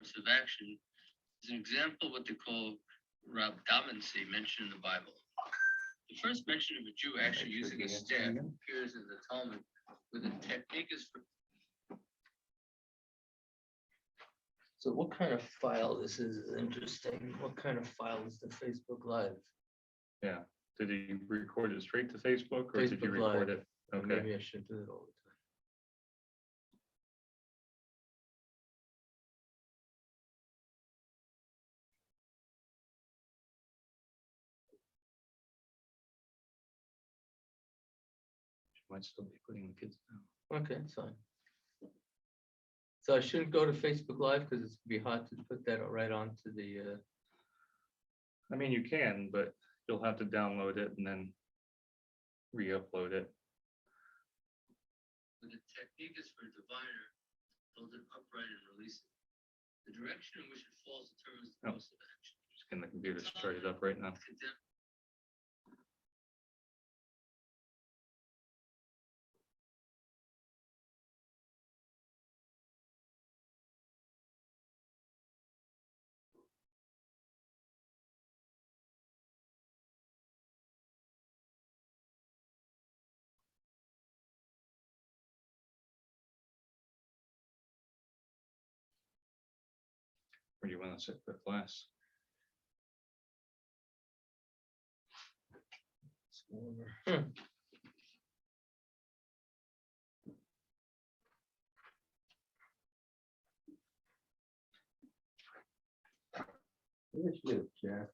course of action is an example of what they call Rabbi mentioned in the Bible. The first mention of a Jew actually using a staff appears in the Talmud, where the technique is for. So what kind of file this is interesting. What kind of file is the Facebook Live? Yeah. Did you record it straight to Facebook or did you Facebook record Live. it? Okay. Maybe I should do it all the time. Might still be putting the kids down. Okay, it's fine. So I shouldn't go to Facebook Live because it's gonna be hard to put that right onto the. I mean, you can, but you'll have to download it and then re-upload it. The technique is for a diviner, hold it upright and release it. The direction in which it falls determines the course of action. Just getting the computer started up right now. Or do you want to sit for class? Yes, you, Jeff.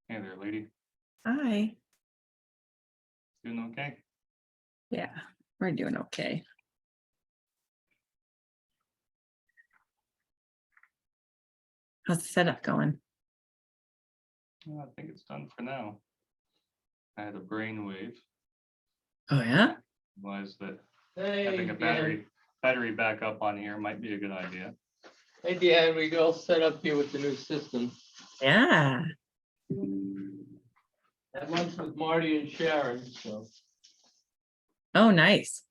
Hey there, lady. Hi. Doing okay? Yeah, we're doing okay. How's the setup going? Well, I think it's done for now. I had a brainwave. Oh yeah? Realized that Hey, having a battery backup on here might be a good idea. Hey, Deanne, we all set up here with the new system. Yeah. Had lunch with Marty and Sharon, so. Oh, nice.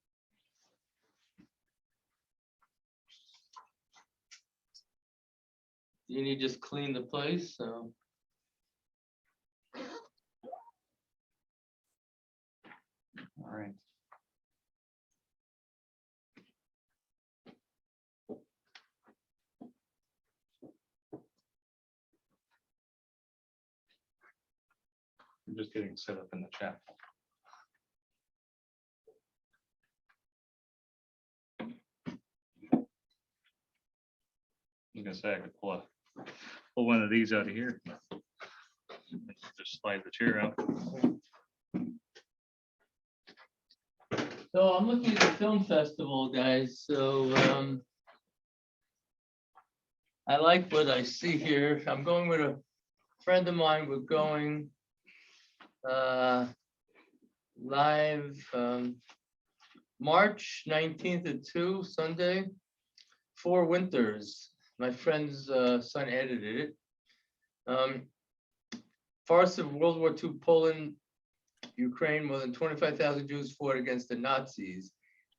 You need just clean the place, so. All right. I'm just getting set up in the chat. I was gonna say I could pull one of these out of here. Just slide the chair out. So I'm looking at the film festival, guys, so I like what I see here. I'm going with a friend of mine. We're going live March 19th at 2, Sunday, 4 Winters. My friend's son edited it. Farce of World War II, Poland, Ukraine, more than 25,000 Jews fought against the Nazis.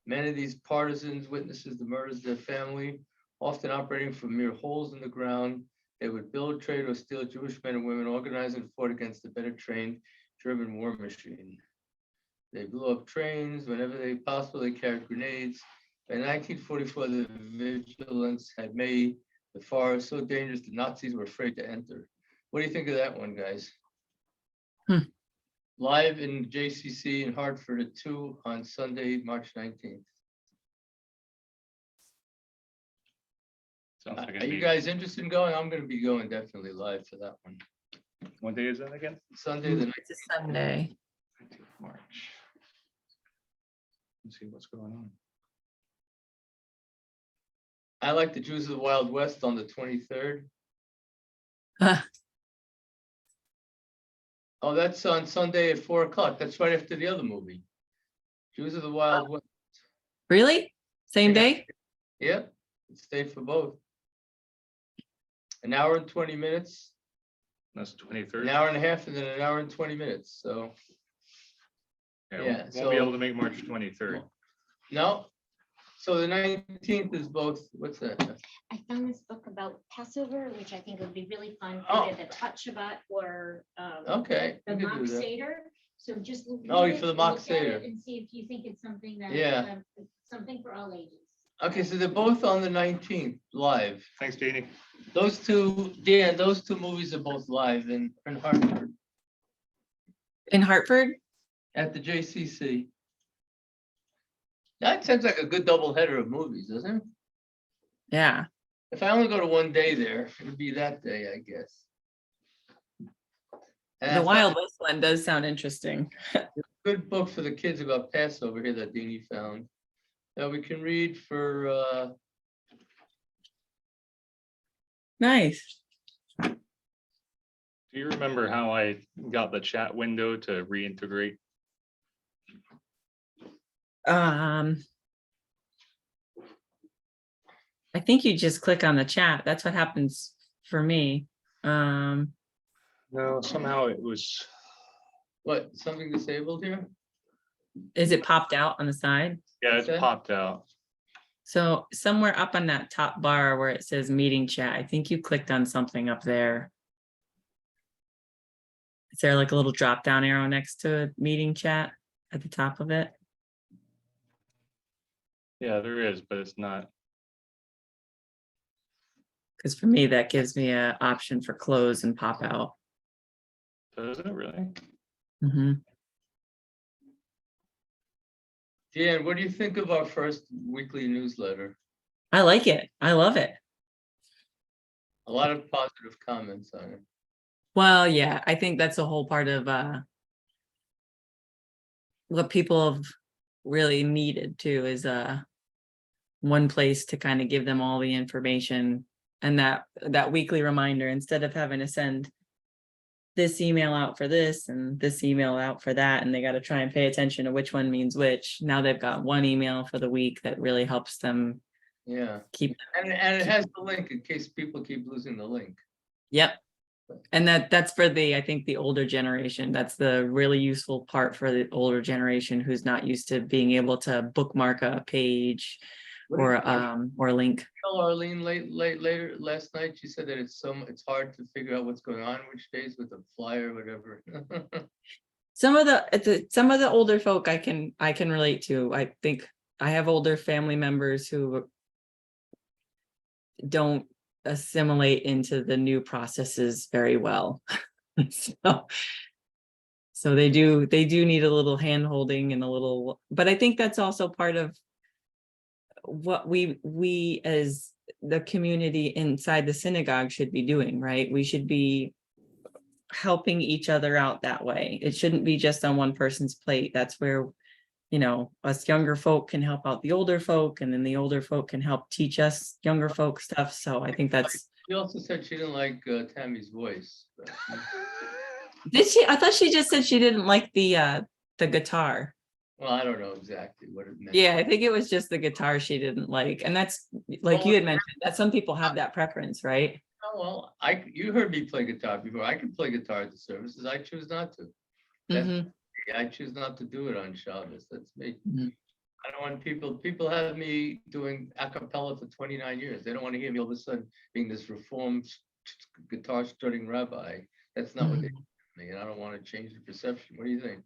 Many of these partisans witnesses the murders of their family, often operating from mere holes in the ground. They would build, trade, or steal Jewish men and women, organized and fought against the better trained German war machine. They blew up trains whenever they possible. They carried grenades. By 1944, the vigilance had made the forest so dangerous the Nazis were afraid to enter. What do you think of that one, guys? live in JCC in Hartford at 2 on Sunday, March 19th. Sounds like Are it'd you be- guys interested in going? I'm gonna be going definitely live for that one. What day is that again? Sunday, the It's a Sunday. 19th of March. Let's see what's going on. I like the Jews of the Wild West on the 23rd. Ah, Oh, that's on Sunday at 4 o'clock. That's right after the other movie. Jews of the Wild West. really? Same Yeah. day? Yep, stay for both. An hour and 20 minutes, That's an 23rd. hour and a half, and then an hour and 20 minutes. So, Yeah, yeah, won't so- be able to make March 23rd. no. So the 19th is both, what's that? I found this book about Passover, which I think would be really fun for Oh. either the Tot Shabbat or Okay. the we could Mock do that. Seder. So just. Oh, read it for the and Mock look at Seder. it And see if you think it's something that. Yeah. Something for all ages. Okay, so they're both on the 19th, live. Thanks, Jeannie. Those two, Dan, those two movies are both live in Hartford In Hartford? at the JCC. That sounds like a good double header of movies, doesn't it? Yeah. If I only go to one day there, it'd be that day, I guess. And I The found Wild West one does sound interesting. a good book for the kids about Passover here that Deanie found. That we can read for, Nice. Do you remember how I got the chat window to reintegrate? I think you just click on the chat. That's what happens for me. No, somehow it was. what, something disabled here? Is it popped out on the side? Yeah, What's it's that? popped out. So somewhere up on that top bar where it says meeting chat, I think you clicked on something up there. Is there like a little drop down arrow next to meeting chat at the top of it? Yeah, there is, but it's not. Because for me, that gives me an option for close and pop out. Does it really? Mhm. Dan, what do you think of our first weekly newsletter? I like it. I love it. A lot of positive comments on it. Well, yeah, I think that's a whole part of what people have really needed too is one place to kind of give them all the information and that weekly reminder instead of having to send this email out for this and this email out for that, and they got to try and pay attention to which one means which. Now they've got one email for the week that really helps them Yeah, keep. and it has the link in case people keep losing the link. Yep. And that's for I think the older generation. That's the really useful part for the older generation who's not used to being able to bookmark a page What did or link. tell Arlene later last night? She said that it's hard to figure out what's going on which days with the flyer, whatever. Some of the older folk I can relate to. I think I have older family members who don't assimilate into the new processes very well. So they do need a little hand holding and a little, but I think that's also part of what we as the community inside the synagogue should be doing, right? We should be helping each other out that way. It shouldn't be just on one person's plate. That's where, us younger folk can help out the older folk, and then the older folk can help teach us younger folk stuff. So I think that's. She also said she didn't like Tammy's voice. but- Did she? I thought she just said she didn't like the guitar. Well, I don't know exactly what it meant. Yeah, I think it was just the guitar she didn't like. And that's like you had mentioned, that some people have that preference, right? Oh, well, you heard me play guitar before. I can play guitar at the services. I choose not to. That's Mhm. I choose not to do it on Shabbos. That's me. Mhm. I don't want people have me doing a cappella for 29 years. They don't want to hear me all of a sudden being this reformed guitar strutting rabbi. That's not what they do to me, and I don't want to change the perception. What do you think?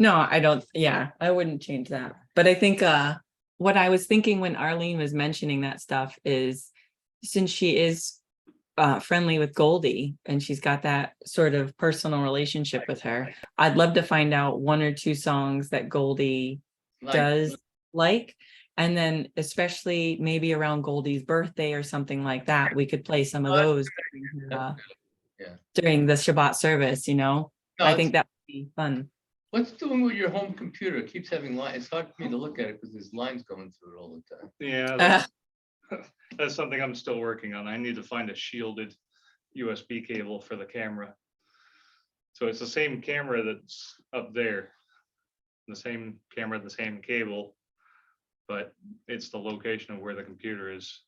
No, I don't. Yeah, I wouldn't change that. But I think what I was thinking when Arlene was mentioning that stuff is, since she is friendly with Goldie, and she's got that sort of personal relationship with her. I'd love to find out one or two songs that Goldie does like, and then especially maybe around Goldie's birthday or something like that, we could play some of those during the Shabbat service, No, I think that would be fun. what's doing with your home computer? It keeps having lines. It's hard for me to look at it because there's lines going through it all the time. Yeah, that's something I'm still working on. I need to find a shielded USB cable for the camera. So it's the same camera that's up there, the same camera, the same cable, but it's the location of where the computer is.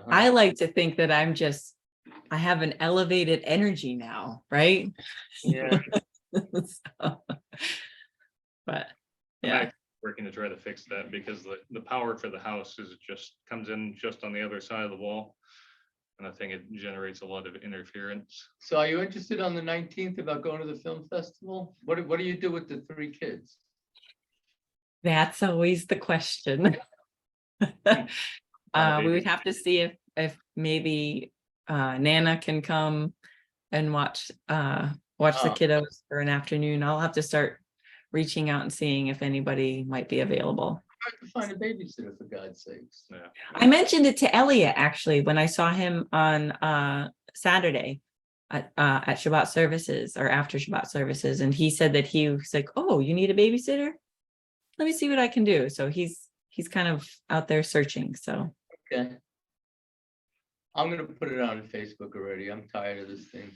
I like to think that I have an elevated energy now, right? Yeah. So, but I'm yeah, actually working to try to fix that because the power for the house comes in just on the other side of the wall. And I think it generates a lot of interference. So are you interested on the 19th about going to the film festival? What do you do with the 3 kids? that's always the question. We would have to see if maybe Nana can come and watch the kiddos for an afternoon. I'll have to start reaching out and seeing if anybody might be available. Hard to find a babysitter, for God's sakes. Yeah. I mentioned it to Elliot actually when I saw him on Saturday at Shabbat services or after Shabbat services, and he said that he was like, "Oh, you need a babysitter? Let me see what I can do." So he's kind of out there searching. So Okay. I'm gonna put it on Facebook already. I'm tired of this thing.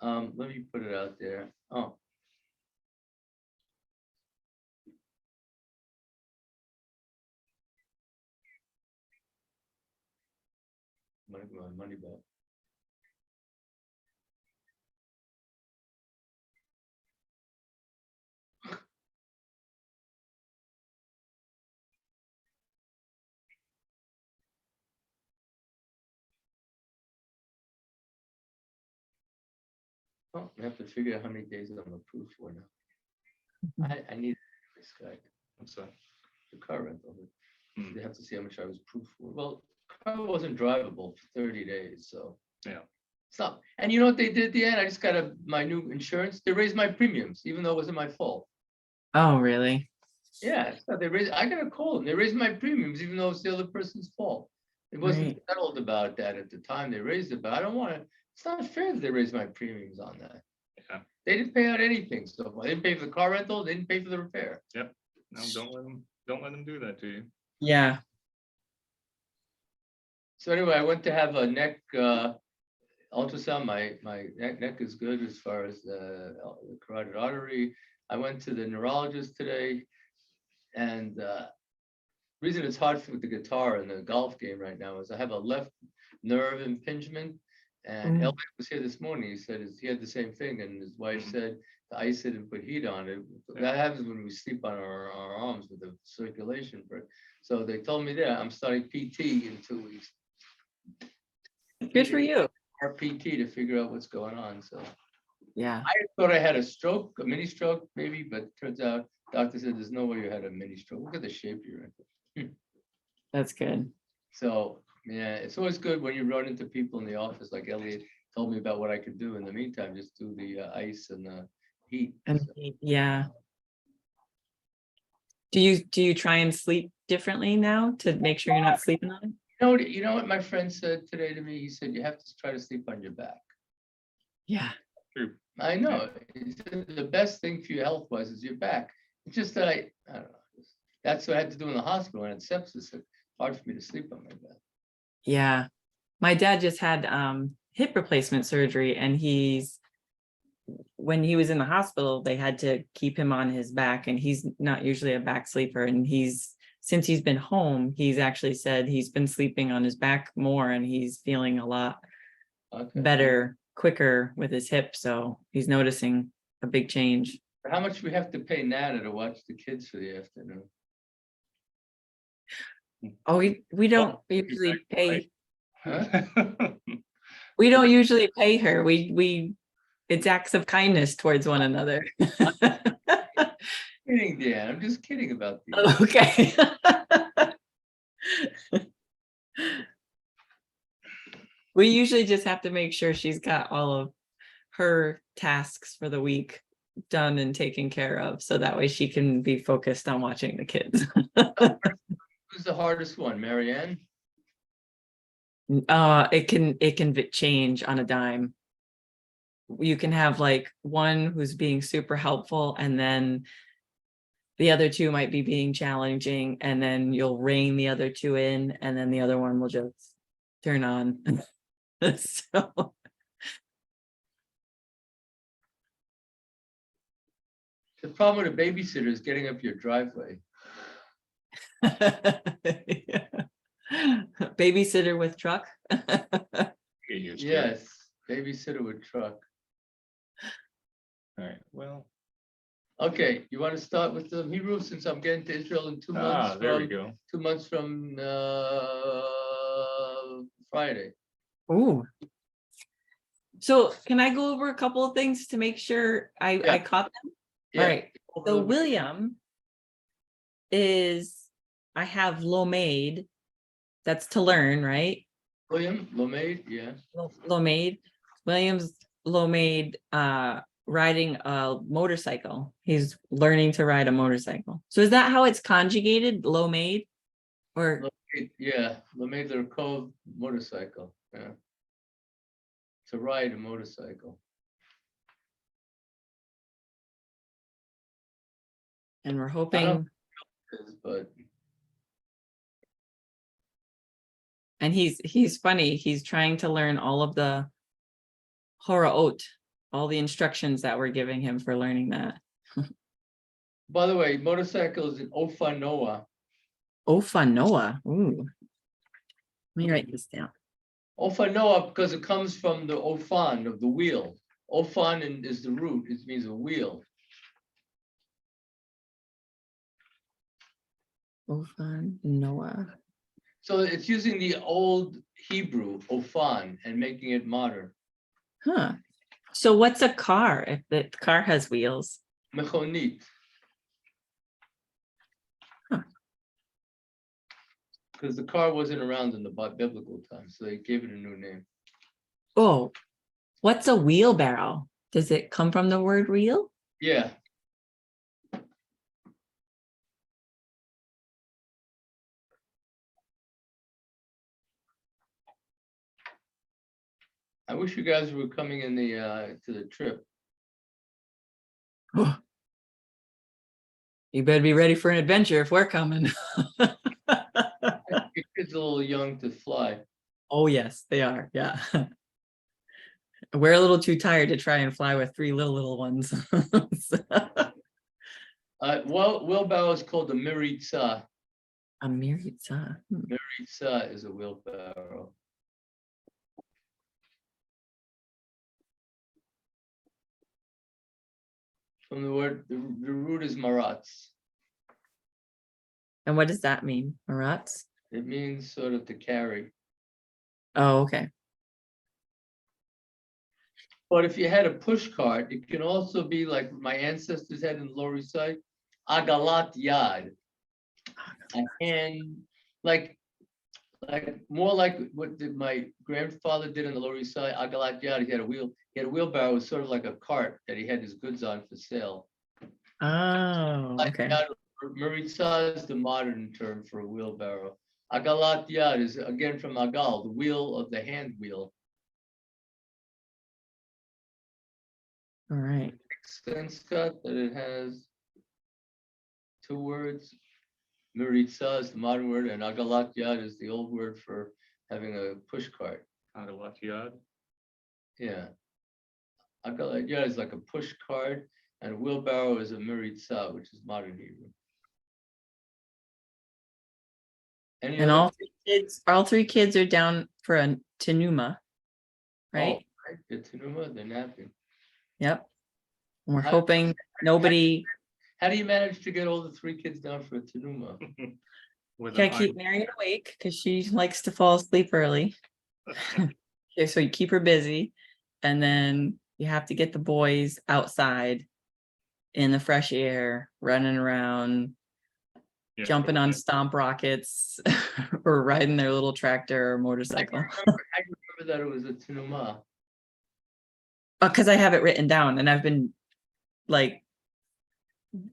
Let me put it out there. Oh. Money back. Oh, I have to figure out how many days I'm approved for now. I need this guy. What's that? The car rental. Hmm. They have to see how much I was approved for. Well, car wasn't drivable for 30 days, so. Yeah. Stop. And you know what they did at the end? I just got my new insurance. They raised my premiums, even though it wasn't my fault. oh really? Yeah, so I got a call and they raised my premiums, even though it's the other person's fault. It wasn't Right. settled about that at the time they raised it, but I don't want to, it's not fair that they raised my premiums on that. Yeah. They didn't pay out anything, so I didn't pay for the car rental, they didn't pay for the repair. No, don't let them do that to you. Yeah. So anyway, I went to have a neck ultrasound. My neck is good as far as the carotid artery. I went to the neurologist today, and reason it's hard with the guitar and the golf game right now is I have a left nerve impingement. And Elliot was here this morning. He said he had the same thing, and his wife said to ice it and put heat on it. That happens when we sleep on our arms with the circulation. So they told me that I'm starting PT in 2 weeks. Good for you. Our PT to figure out what's going on. So Yeah. I thought I had a stroke, a mini stroke, maybe, but turns out doctor said there's no way you had a mini stroke. Look at the shape you're in. That's good. So yeah, it's always good when you run into people in the office, like Elliot told me about what I could do in the meantime, just do the ice and the heat. And So, yeah. Do you try and sleep differently now to make sure you're not sleeping on it? you know what my friend said today to me? He said, you have to try to sleep on your back. Yeah. True. I know. He said the best thing for your health wise is your back. It's just that I don't know. That's what I had to do in the hospital when I had sepsis. It's hard for me to sleep on my back. Yeah. My dad just had hip replacement surgery, and when he was in the hospital, they had to keep him on his back, and he's not usually a back sleeper. And since he's been home, he's actually said he's been sleeping on his back more, and he's feeling a lot better, quicker with his hip. So he's noticing a big change. How much we have to pay Nana to watch the kids for the afternoon? Oh, we don't usually pay. Huh? We don't usually pay her. It's acts of kindness towards one another. Kidding, Dan. I'm just kidding about these. Okay. We usually just have to make sure she's got all of her tasks for the week done and taken care of, so that way she can be focused on watching the kids. Who's the hardest one, Marianne? It can change on a dime. You can have like one who's being super helpful, and then the other two might be being challenging, and then you'll rein the other two in, and then the other one will just turn on. So The problem with a babysitter is getting up your driveway. yeah. Babysitter with truck. Get used to it. Yes, babysitter with truck. All right, well, Okay, you want to start with the Hebrew since I'm getting to Israel in 2 months there we from go. 2 months from Friday. Ooh. So can I go over a couple of things to make sure I Yeah. caught them? Yeah. All right. So William is, I have Lomaid, that's to learn, right? William Lomaid, yeah. Lomaid. William's Lomaid riding a motorcycle. He's learning to ride a motorcycle. So is that how it's conjugated, Lomaid? Or Lomaid, yeah, Lomaid Lerkov motorcycle, yeah. To ride a motorcycle. and we're I don't- hoping, But and he's funny, he's trying to learn all of the Horaot, all the instructions that we're giving him for learning that. by the way, motorcycles in Ofanoa. Ofanoa. Ooh. Let me write this down. Ofanoa, because it comes from the Ofan of the wheel. Ofan is the root, it means a wheel. Ofanoa. So it's using the old Hebrew, Ofan, and making it modern. Huh. So what's a car if the car has wheels? Mechonit. Huh. Because the car wasn't around in the biblical times, so they gave it a new name. Oh, what's a wheelbarrow? Does it come from the word wheel? Yeah. I wish you guys were coming in the to the trip. You better be ready for an adventure if we're coming. Your kids are a little young to fly. Oh, yes, they are. Yeah. We're a little too tired to try and fly with three little ones. Well, wheelbarrow is called a miritza. A miritza. Miritza is a wheelbarrow. From the word, the root is maratz. And what does that mean? Marats? It means sort of to carry. Oh, okay. But if you had a push cart, it can also be like my ancestors had in the Lower East Side, agalat yad. A hand, like more like what my grandfather did in the Lower East Side, agalat yad. He had a wheelbarrow, it was sort of like a cart that he had his goods on for sale. Oh, okay. Maritza is the modern term for a wheelbarrow. Agalat yad is again from agal, the wheel of the hand wheel. All right. Makes sense, Scott, that it has 2 words. Maritza is the modern word, and agalat yad is the old word for having a push cart. Agalat. Yeah. Agalat yad is like a push cart, and a wheelbarrow is a miritza, which is modern Hebrew. Any And other- all three kids are down for a tenuma, right? Oh, right, the tenuma, they're napping. Yep. And we're How- hoping nobody How do you manage to get all the 3 kids down for a tenuma? With can't an keep Marion awake because she likes to fall asleep early. Okay, so you keep her busy, and then you have to get the boys outside in the fresh air, running around, Yeah, jumping on stomp rockets, or riding their little tractor or motorcycle. I remember that it was a tenuma. Because I have it written down and I've been like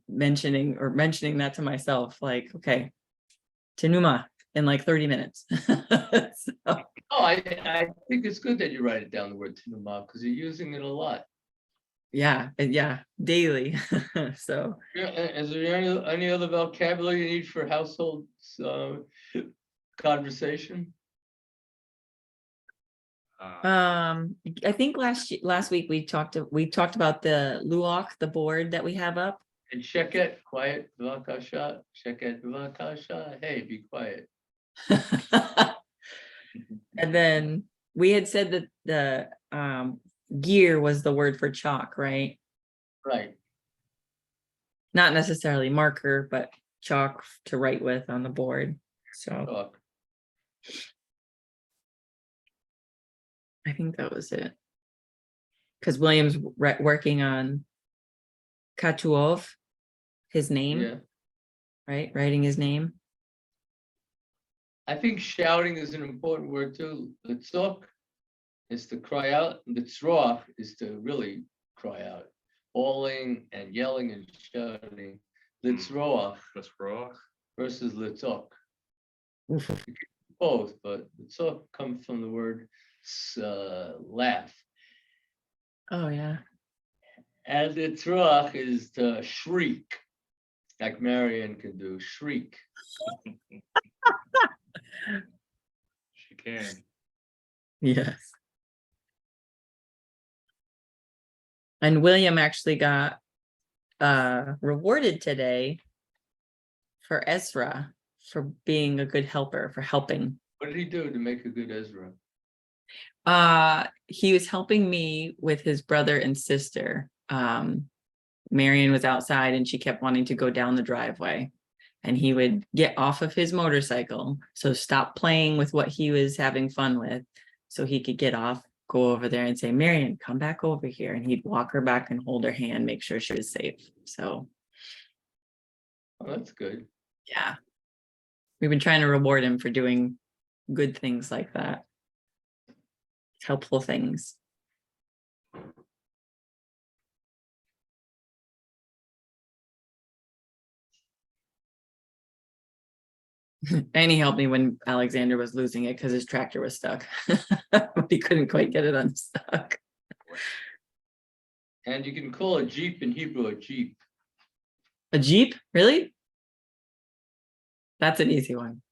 mentioning that to myself, like, okay, Tenuma in like 30 minutes. So, Oh, I think it's good that you write it down, the word tenuma, because you're using it a lot. yeah, daily. So Yeah, is there any other vocabulary you need for household conversation? I think last week we talked about the luach, the board that we have up. And sheket, quiet, b'vakasha, sheket, b'vakasha, hey, be quiet. And then we had said that the gear was the word for chalk, right? Right, Not necessarily marker, but chalk to write with on the board. So talk. I think that was it. Because William's working on Katuov, his name, Yeah, right? Writing his name. I think shouting is an important word too. Litzok is to cry out, and litzroach is to really cry out, bawling and yelling and shouting. Litzroach That's raw. versus litzok. Oof. Both, but litzok comes from the word laugh. Oh yeah. And litzroach is to shriek, like Marion can do, shriek. She can. Yes. And William actually got rewarded today for Ezra for being a good helper, for helping. What did he do to make a good Ezra? He was helping me with his brother and sister. Marion was outside and she kept wanting to go down the driveway, and he would get off of his motorcycle, so stop playing with what he was having fun with so he could get off, go over there and say, Marion, come back over here. And he'd walk her back and hold her hand, make sure she was safe. So Oh, that's good. yeah, we've been trying to reward him for doing good things like that, helpful things. And he helped me when Alexander was losing it because his tractor was stuck. But he couldn't quite get it unstuck. And you can call a Jeep in Hebrew a Jeep. A Jeep? Really? That's an easy one.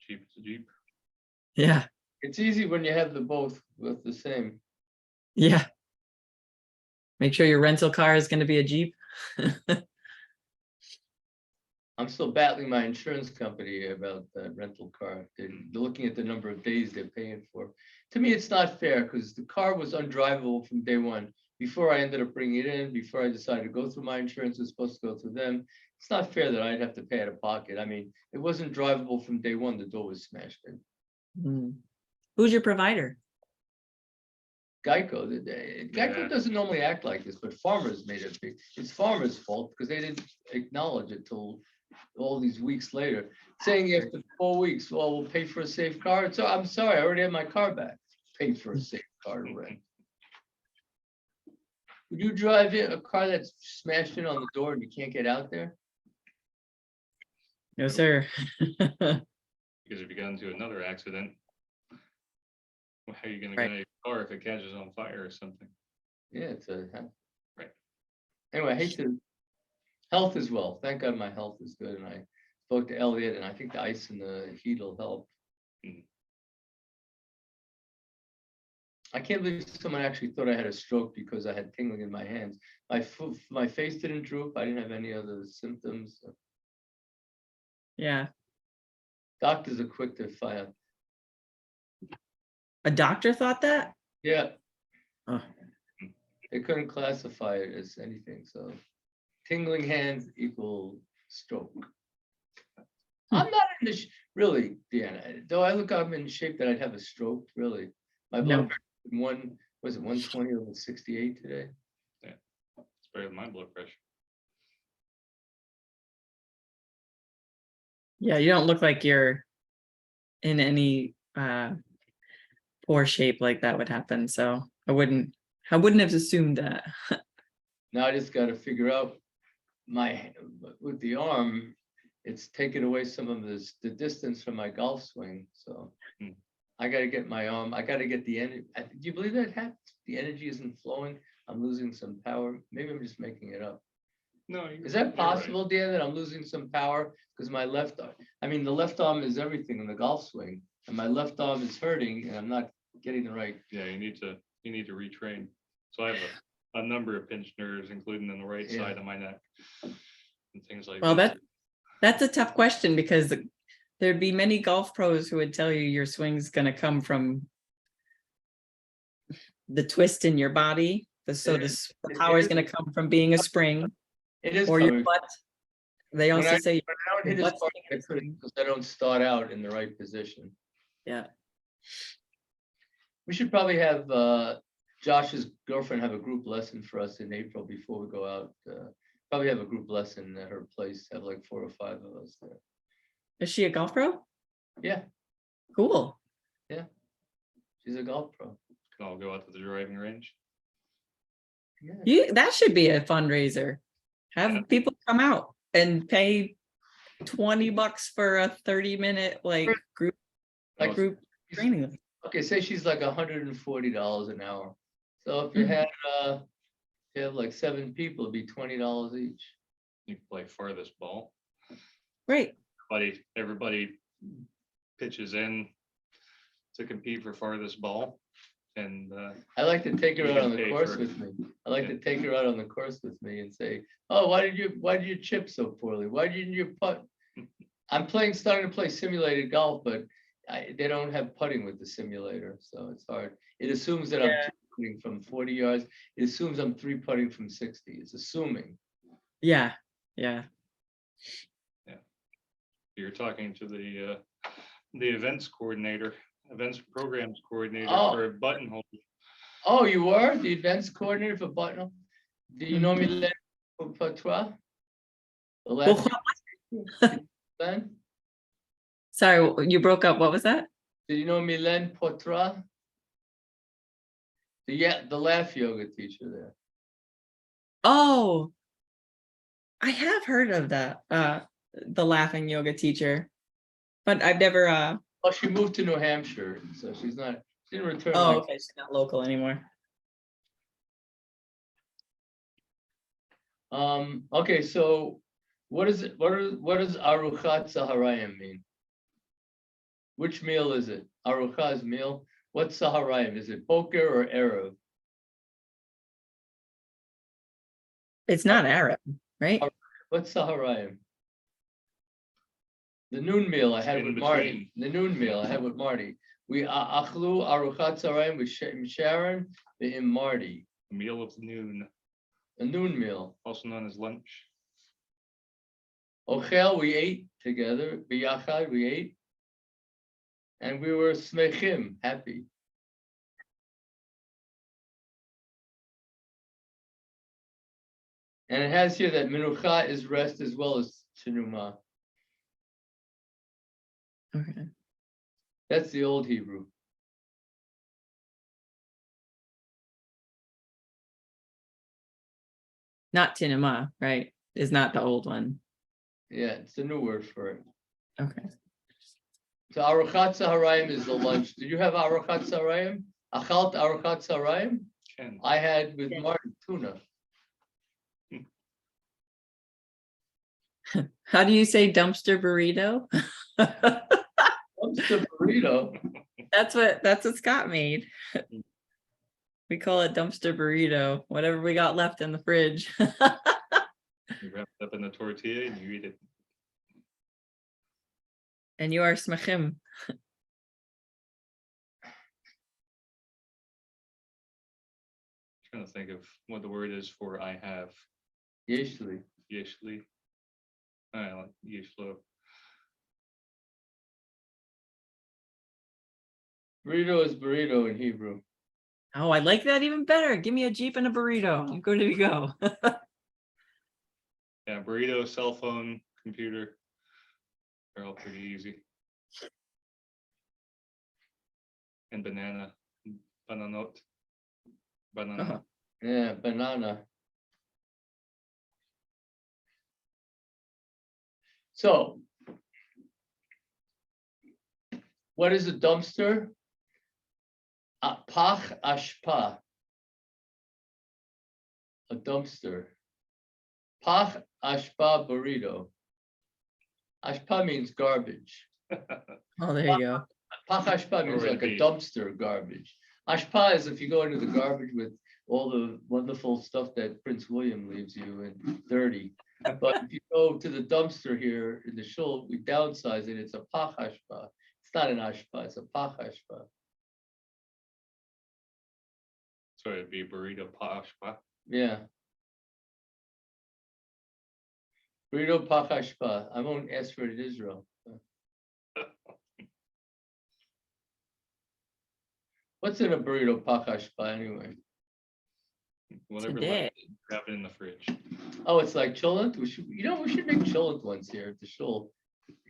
Jeep is a Jeep. Yeah. It's easy when you have the both with the same. Yeah. Make sure your rental car is going to be a Jeep. I'm still battling my insurance company about that rental car. They're looking at the number of days they're paying for. To me, it's not fair because the car was undrivable from day one. Before I ended up bringing it in, before I decided to go through my insurance, it was supposed to go through them. It's not fair that I'd have to pay out of pocket. I mean, it wasn't drivable from day one. The door was smashed in. Mm. Who's your provider? Geico, Geico Yeah. doesn't normally act like this, but farmers made it big. It's farmers' fault because they didn't acknowledge it till all these weeks later, saying after 4 weeks, well, we'll pay for a safe car. So I'm sorry, I already have my car back. Paid for a safe car to rent. Would you drive in a car that's smashed in on the door and you can't get out there? No, sir. Because if you got into another accident, well, how are you gonna Right. get out of your car if it catches on fire or something? Yeah, it's a. Right. Anyway, I hate to. Health as well. Thank God my health is good, and I spoke to Elliot, and I think the ice and the heat will help. Mm. I can't believe someone actually thought I had a stroke because I had tingling in my hands. My face didn't droop. I didn't have any other symptoms. Yeah. Doctors are quick to find. A doctor thought that? Yeah, Oh. they couldn't classify it as anything. So, tingling hands equal stroke. I'm not in this really, Deanna. Though I look, I'm in shape that I'd have a stroke. Really, my blood No. pressure was it 120 over 68 today? It's better than my blood pressure. Yeah, you don't look like you're in any poor shape like that would happen. So I wouldn't have assumed that. Now I just gotta figure out with the arm, it's taken away some of the distance from my golf swing, so. Hmm. I gotta get my arm, I gotta get the energy. Do you believe that happens? The energy isn't flowing, I'm losing some power. Maybe I'm just making it up. No. Is that possible, Dan, that I'm losing some power? Because my left arm, I mean, the left arm is everything in the golf swing, and my left arm is hurting, and I'm not getting the right. Yeah, you need to retrain. So I have a number of pinched nerves, including on the right Yeah. side of my neck and things like Well, that. that's a tough question, because there'd be many golf pros who would tell you your swing's gonna come from the twist in your body. The power is gonna come from being a spring It is or your coming. butt. They When also I say, don't hit your as butt's hard taking as a I could, swing. because I don't start out in the right position. Yeah. We should probably have Josh's girlfriend have a group lesson for us in April before we go out. Probably have a group lesson at her place, have like 4 or 5 of us there. Is she a golf pro? Yeah, Cool. she's a golf pro. Can all go out to the driving range. Yeah. That should be a fundraiser. Have Yeah. people come out and pay $20 for a 30-minute group Like, group training. okay, say she's like $140 an hour. So if you Mhm. had you have like 7 people, it'd be $20 each. You can play farthest ball. Great. Everybody pitches in to compete for farthest ball. And I like to take her You out can on the pay course for- with me. I like Yeah. to take her out on the course with me and say, oh, why did you chip so poorly? Why didn't you putt? I'm starting to play simulated golf, but they don't have putting with the simulator, so it's hard. It assumes that I'm Yeah. putting from 40 yards. It assumes I'm 3-putting from 60. It's assuming. Yeah. you're talking to the events programs coordinator Oh. for Buttonhole. Oh, you were the events coordinator for Buttonhole? Do you know Mylène Patois? The last Mylène? Sorry, you broke up. What was that? Do you know Mylène Patois? The laugh yoga teacher there. Oh, I have heard of that. The laughing yoga teacher, but I've never. Oh, she moved to New Hampshire, so she didn't return. Oh, my- okay, she's not local anymore. Okay, so what does Aruchat Saharayim mean? Which meal is it? Arucha is meal. What's Saharayim? Is it Boker or Erev? It's not Arab, right? What's Saharayim? The noon meal I had In with between. Marty. The noon meal I had with Marty. We achlu Aruchat Saharayim with Sharon and Marty. Meal of noon, A noon meal. also known as lunch. Ochel, we ate together. Biyachad, we ate. And we were smechim, happy. And it has here that menucha is rest as well as shenuma. Okay. That's the old Hebrew. Not tinema, right? Is not the old one. Yeah, it's a new word for it. Okay. So Aruchat Saharayim is the lunch. Did you have Aruchat Saharayim? Achalt Aruchat Saharayim? Ken, I had with Yes. Martin tuna. How do you say dumpster burrito? Dumpster burrito. That's what Scott made. We call it dumpster burrito, whatever we got left in the fridge. you wrap it up in the tortilla and you eat it. And you are smachim. Trying to think of what the word is for I have. Yeshli. Yeshli. I like yeshlo. Burrito is burrito in Hebrew. Oh, I like that even better. Give me a Jeep and a burrito. I'm good to go. Yeah, burrito, cell phone, computer. They're all pretty easy. And banana. Bananot. Banana. Yeah, banana. So. What is a dumpster? Pach ashpa. A dumpster. Pach ashpa burrito. Ashpa means garbage. Oh, there you go. Pach ashpa means like a dumpster garbage. Ashpa is if you go into the garbage with all the wonderful stuff that Prince William leaves you and dirty. But if you go to the dumpster here in the shul, we downsize it. It's a pach ashpa. It's not an ashpa. It's a pach ashpa. So it'd be burrito pashpa. Yeah. Burrito pach ashpa. I won't ask for it in Israel. What's in a burrito pach ashpa anyway? Whatever Today. left, grab it in the fridge. Oh, it's like cholent. We should make cholent once here at the shul.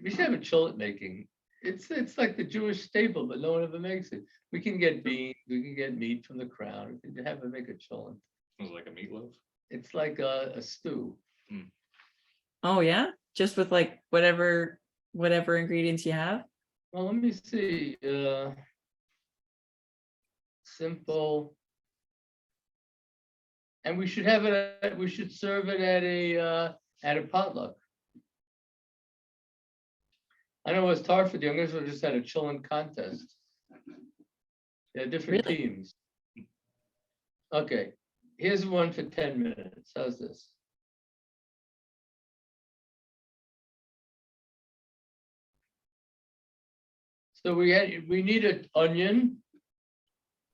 We should have a cholent making. It's like the Jewish staple, but no one ever makes it. We can get beans, we can get meat from the crown. We can have them make a cholent. It was like a meatloaf. It's like a stew. Oh, yeah, just with like whatever ingredients you have. Well, let me see. Simple. And we should have it. We should serve it at a potluck. I know it's hard for the youngers. We just had a chillin' contest. Yeah, different Really? teams. Okay, here's one for 10 minutes. How's this? So we need an onion.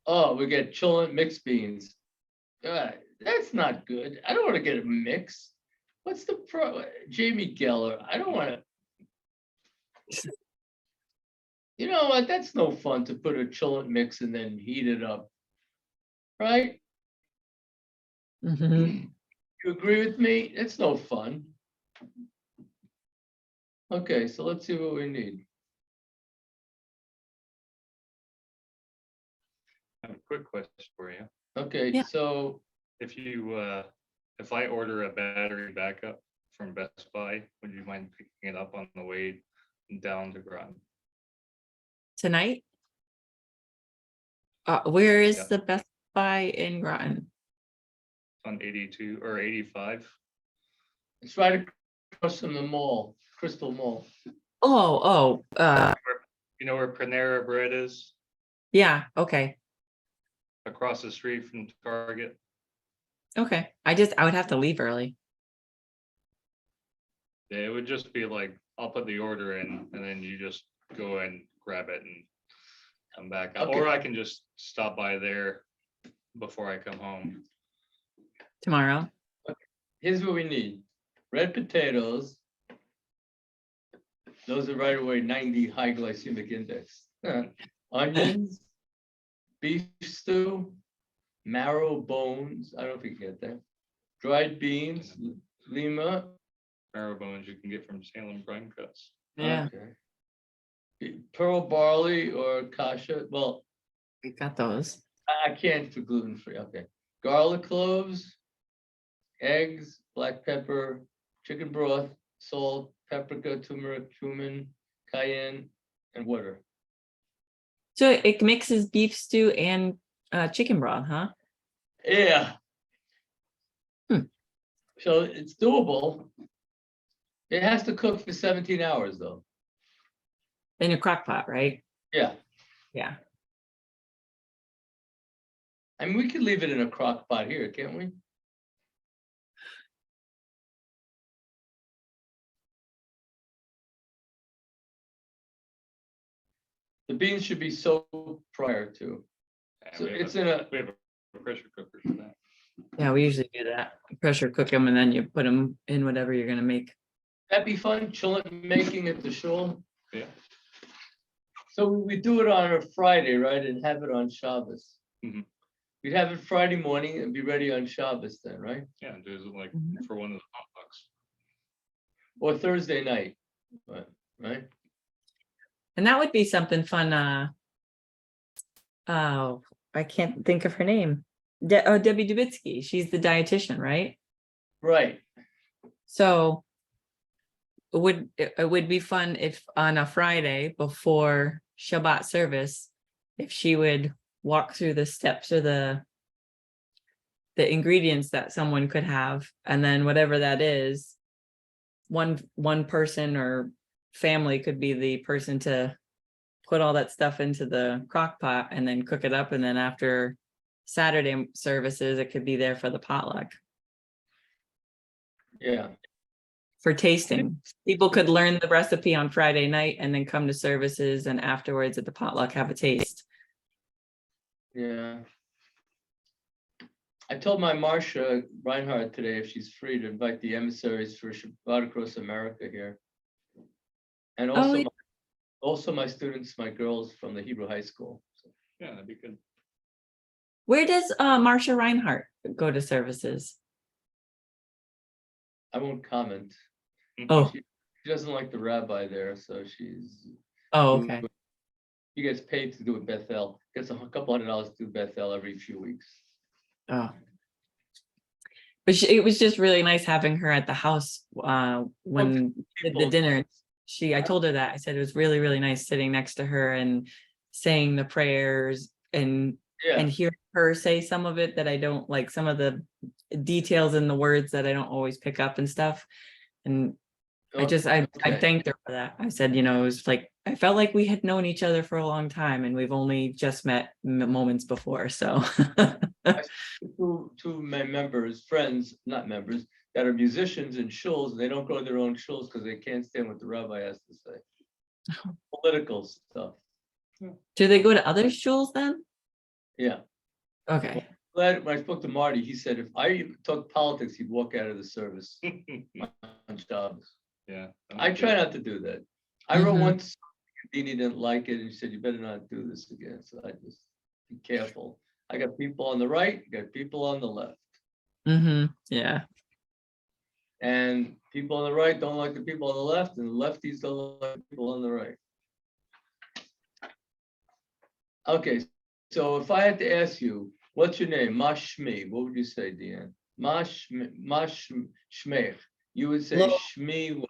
Oh, we get chillin' mixed beans. That's not good. I don't want to get a mix. What's the Jamie Geller? I don't want to. You know what? That's no fun to put a chillin' mix and then heat it up. Right? Mhm. You agree with me? It's no fun. Okay, so let's see what we need. I have a quick question for you. Okay, Yeah. so If I order a battery backup from Best Buy, would you mind picking it up on the way down to Groton? Tonight? Where is Yeah. the Best Buy in Groton? On 82 or 85? it's right across from the mall, Crystal Mall. Oh, You know where Panera Bread is? yeah, okay, Across the street from Target. okay. I would have to leave early. Yeah, it would just be like, I'll put the order in and then you just go and grab it and come back. Okay. Or I can just stop by there before I come home. Tomorrow. Here's what we need. Red potatoes. Those are right away 90 high glycemic index. Onions, beef stew, marrow bones. I don't know if you can get that. Dried beans, lima. Marrow bones you can get from Salem Brine Cuts. Yeah, Okay. Pearl barley or kasha. Well, we got those. I can't for gluten free. Okay. Garlic cloves, eggs, black pepper, chicken broth, salt, paprika, turmeric, cumin, cayenne, and water. So it mixes beef stew and chicken broth, huh? Yeah. So it's doable. It has to cook for 17 hours though. In a crock pot, right? Yeah. Yeah. I mean, we could leave it in a crock pot here, can't we? The beans should be soaked prior to. Yeah, So we have it's a- in a, we have a pressure cooker for that. Yeah, we usually do that. Pressure cook them and then you put them in whatever you're gonna make. that'd be fun, chillin' making at the shul. Yeah. So we do it on a Friday, right, and have it on Shabbos. Mhm. We'd have it Friday morning and be ready on Shabbos then, right? Yeah, do it like Mhm. for one of the potlucks. Or Thursday night, right? And that would be something fun. Oh, I can't think of her name. Debbie Dubitsky. She's the dietitian, right? Right. So it would be fun if on a Friday before Shabbat service, if she would walk through the steps or the ingredients that someone could have, and then whatever that is, one person or family could be the person to put all that stuff into the crock pot and then cook it up, and then after Saturday services, it could be there for the potluck Yeah. for tasting. People could learn the recipe on Friday night and then come to services, and afterwards at the potluck have a taste. Yeah. I told my Marcia Reinhardt today if she's free to invite the emissaries for Shabbat across America here. And also, yeah. also my students, my girls from the Hebrew high school. So Yeah, that'd be good. Where does Marcia Reinhardt go to services? I won't comment. Oh, She doesn't like the rabbi there, so she's okay. she gets paid to do a Bethel. Gets a couple $100 to do Bethel every few weeks. Oh. But it was just really nice having her at the house when we did the People- dinner. I told her that. I said it was really, really nice sitting next to her and saying the prayers and Yeah. hear her say some of it that I don't like, some of the details in the words that I don't always pick up and stuff. And I Okay. thanked her for that. I said, it was like, I felt like we had known each other for a long time and we've only just met moments before. So Two my members, friends, not members, that are musicians in shuls, and they don't go to their own shuls because they can't stand what the rabbi has to say. Political stuff. do they go to other shuls then? Yeah. Okay. Glad when I spoke to Marty, he said if I talked politics, he'd walk out of the service on Shabbos. Yeah. I try not to do that. I wrote Mhm. once, Dini didn't like it, and he said, you better not do this again. So I just be careful. I got people on the right, got people on the left. Yeah. And people on the right don't like the people on the left, and the lefties don't like the people on the right. Okay, so if I had to ask you, what's your name? Mashmi, what would you say, Deanne? Shmech. You would say Lo. Shmi.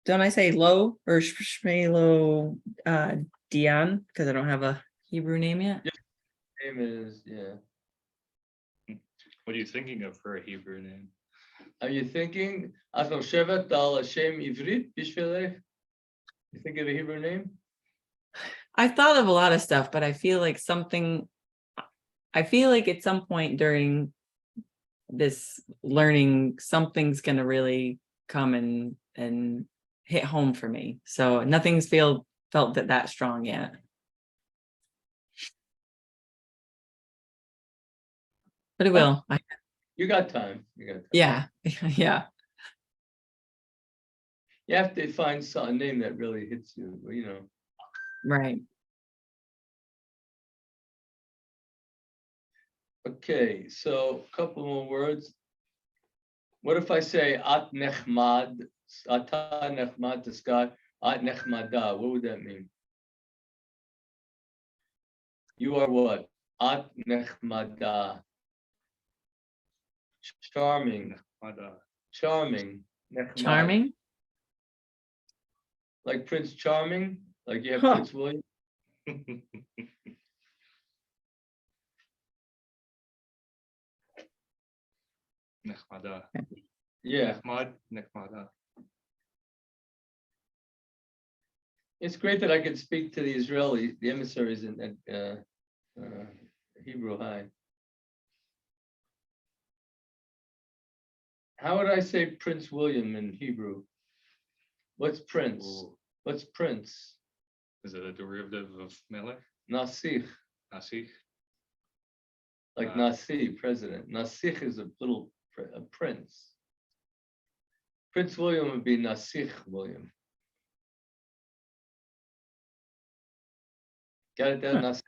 Don't I say Lo or Shmelo Dion because I don't have a Hebrew name yet? Name is, yeah. What are you thinking of for a Hebrew name? Are you thinking? You think of a Hebrew name? I thought of a lot of stuff, but I feel like at some point during this learning, something's gonna really come and hit home for me. So nothing's felt that strong yet. But it will. You got time. You got time. Yeah. Yeah. You have to find a name that really hits you, Right. Okay, so a couple more words. What if I say at nechmad, ata nechmad to Scott, at nechmada? What would that mean? You are what? At nechmada. Charming. Charming. Nechmad. Charming. Like Prince Charming? Like you have Huh. Prince William? Nechmada. Yeah. Nechmada. It's great that I can speak to the emissaries in Hebrew High. How would I say Prince William in Hebrew? What's Prince? Ooh. What's Prince? Is it a derivative of Melech? Nasich, Nasich? like Nasi, president. Nasich is a prince. Prince William would be Nasich William. Got it down, Nasich.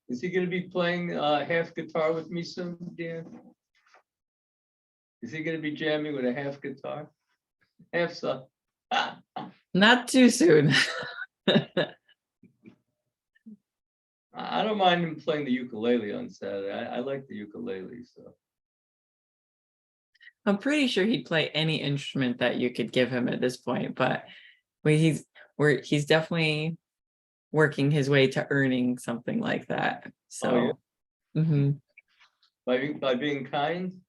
Is he going to be playing half guitar with me soon, Dan? Is he going to be jamming with a half guitar? Have some. Not too soon. I don't mind him playing the ukulele on Saturday. I like the ukulele, so. I'm pretty sure he'd play any instrument that you could give him at this point, but he's definitely working his way to earning something like that. Oh, yeah. So mhm. By being kind?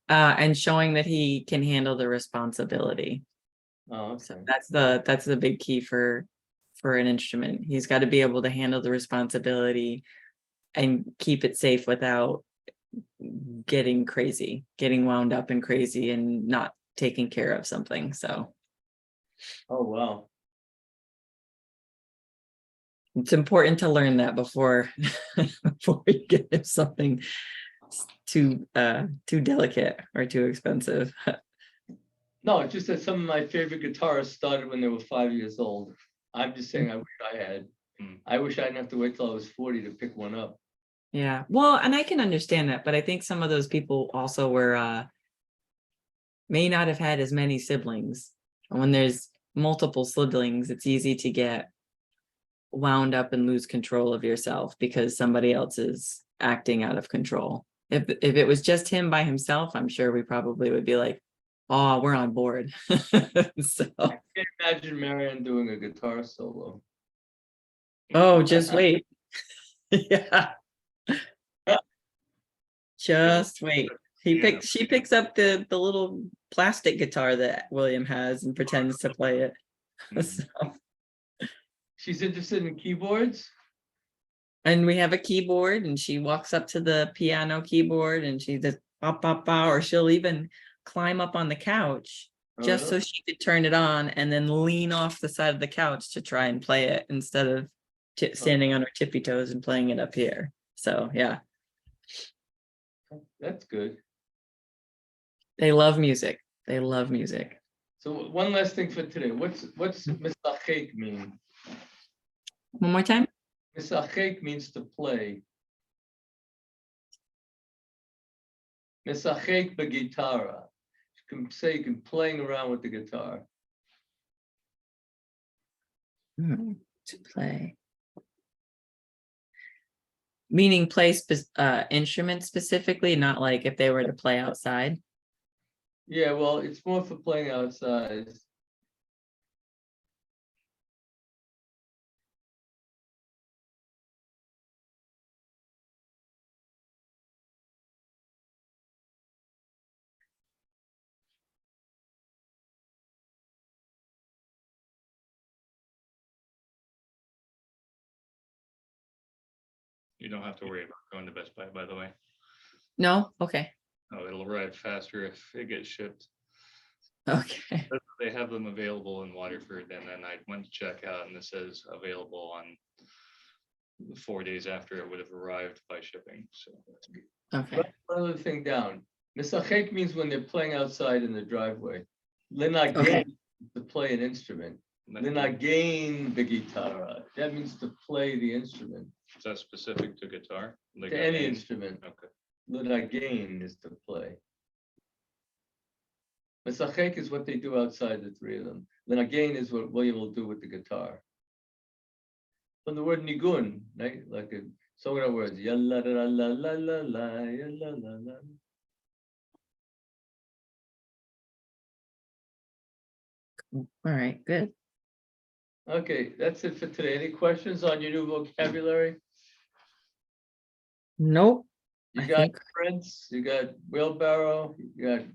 And showing that he can handle the responsibility. Oh, So okay. that's the big key for an instrument. He's got to be able to handle the responsibility and keep it safe without getting crazy, getting wound up and crazy and not taking care of something. So Oh, wow. it's important to learn that before before you get him something too delicate or too expensive. No, it's just that some of my favorite guitarists started when they were 5 years old. I'm just saying I wish I had. I wish I didn't have to wait till I was 40 to pick one up. Yeah, well, and I can understand that, but I think some of those people also were may not have had as many siblings. And when there's multiple siblings, it's easy to get wound up and lose control of yourself because somebody else is acting out of control. If it was just him by himself, I'm sure we probably would be like, oh, we're on board. So, I can't imagine Marianne doing a guitar solo. oh, just wait. Yeah. Just wait. She picks up the little plastic guitar that William has and pretends to play it. So, She's interested in keyboards? and we have a keyboard and she walks up to the piano keyboard and she just pop, pop, pop, or she'll even climb up on the couch just so she could turn it on and then lean off the side of the couch to try and play it instead of standing on her tippy toes and playing it up here. So, yeah. That's good. They love music. They love music. So one last thing for today. What's misachek mean? One more time. Misachek means to play. Misachek begitara. You can say you can playing around with the guitar. To play. Meaning play instruments specifically, not like if they were to play outside. Yeah, well, it's more for playing outside. You don't have to worry about going to Best Buy, by the way. No? Okay. Oh, it'll arrive faster if it gets shipped. Okay. They have them available in Waterford, and then I went to check out, and it says available on 4 days after it would have arrived by shipping. So Okay. Write one other thing down. Misachek means when they're playing outside in the driveway. Linagain Okay. to play an instrument. Linagain the guitar. That means to play the instrument. Is that specific to guitar? Like To any instrument. Okay. Linagain is to play. Misachek is what they do outside, the three of them. Linagain is what William will do with the guitar. From the word nigun, right? Like a song of words. Yalla la la la la la yalla la la. All right. Good. Okay, that's it for today. Any questions on your new vocabulary? Nope. You I got think- prints, you got wheelbarrow, you got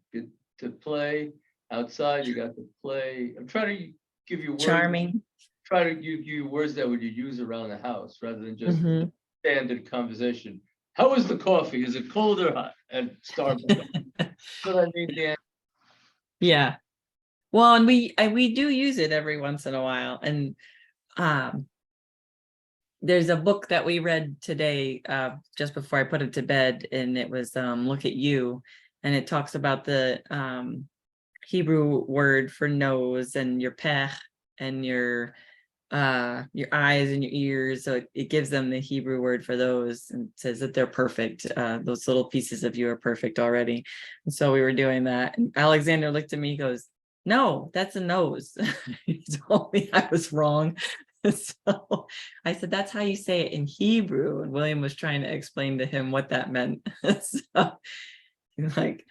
to play outside, you got to play. I'm trying to give you words. Charming. Try to give you words that would you use around the house rather than just Mhm. standard conversation. How is the coffee? Is it cold or hot? And Starbucks. But I mean, Dan, Yeah. Well, and we do use it every once in a while. And there's a book that we read today, just before I put it to bed, and it was Look at You. And it talks about the Hebrew word for nose and your pech and your eyes and your ears. So it gives them the Hebrew word for those and says that they're perfect. Those little pieces of you are perfect already. And so we were doing that. And Alexander looked at me, he goes, No, that's a nose. He told me I was wrong. So I said, that's how you say it in Hebrew. And William was trying to explain to him what that meant. So he's like,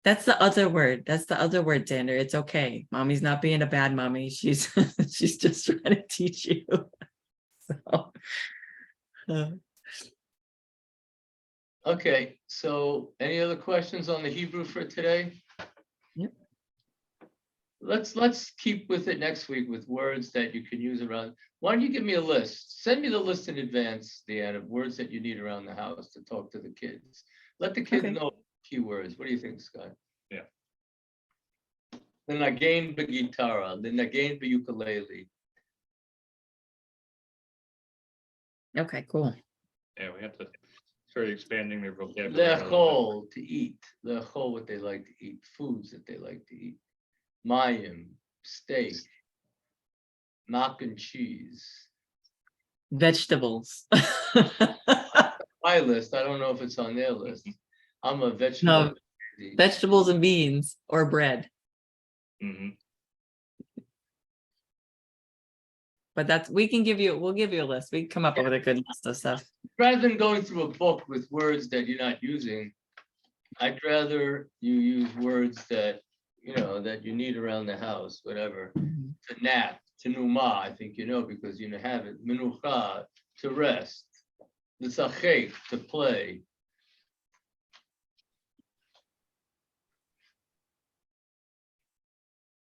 that's the other word. That's the other word, Xander. It's okay. Mommy's not being a bad mommy. She's she's just trying to teach you. So, Okay, so any other questions on the Hebrew for today? Yep. Let's keep with it next week with words that you can use around. Why don't you give me a list? Send me the list in advance, Deanna, of words that you need around the house to talk to the kids. Let the kids Okay. know keywords. What do you think, Scott? Yeah. Linagen b'gitara, linagen b'ukulele. okay, cool. Yeah, we have to start expanding their vocabulary. a little Lechol, to eat. Lechol, what they like to eat. Foods that they like to eat. Mayim, steak. Mac and cheese. Vegetables. My list, I don't know if it's on their list. I'm a vegetable. No, vegetables and beans or bread. bit. Mhm. But that's, we'll give you a list. We can come up with a good list of stuff. Rather than going through a book with words that you're not using, I'd rather you use words that, you know, that you need around the house, whatever. To nap, to numa, I think you know, because you have it. Menucha, to rest. L'tzachek, to play.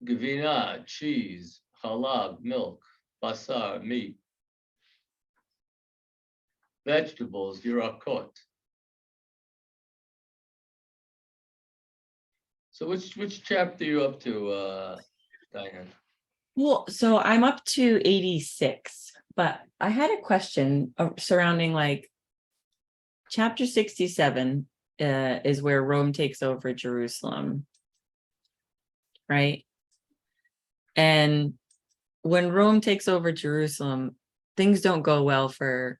Gavina, cheese. Halab, milk. Basar, meat. Vegetables, yirakot. So which chapter are you up to, Diane? Well, so I'm up to 86, but I had a question surrounding like chapter 67 is where Rome takes over Jerusalem, right? And when Rome takes over Jerusalem, things don't go well for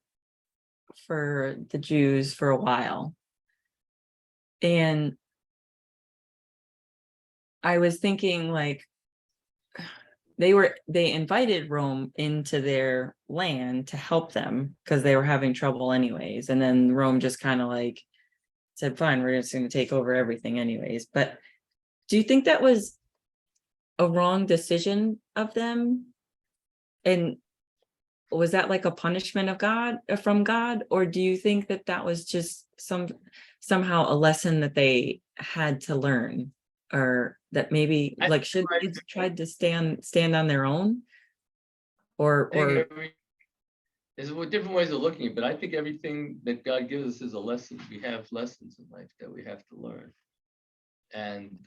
the Jews for a while. And I was thinking like they invited Rome into their land to help them because they were having trouble anyways. And then Rome just kind of like said, fine, we're just going to take over everything anyways. But do you think that was a wrong decision of them? And was that like a punishment of God, from God? Or do you think that that was just somehow a lesson that they had to learn? Or that maybe like should kids tried to stand on their own? Or There's different ways of looking at it, but I think everything that God gives us is a lesson. We have lessons in life that we have to learn. And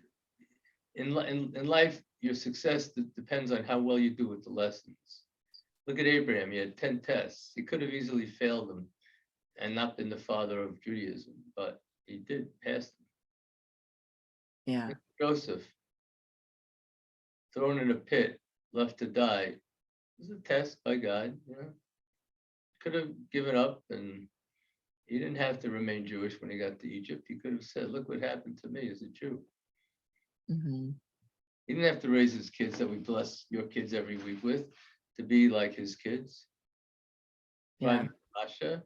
in life, your success depends on how well you do with the lessons. Look at Abraham, he had 10 tests. He could have easily failed them and not been the father of Judaism, but he did pass them. yeah. Joseph, thrown in a pit, left to die. It was a test by God, you know. Could have given up, and he didn't have to remain Jewish when he got to Egypt. He could have said, look what happened to me as a Jew. Mm-hmm. He didn't have to raise his kids that we bless your kids every week with to be like his kids. Yeah. Find Russia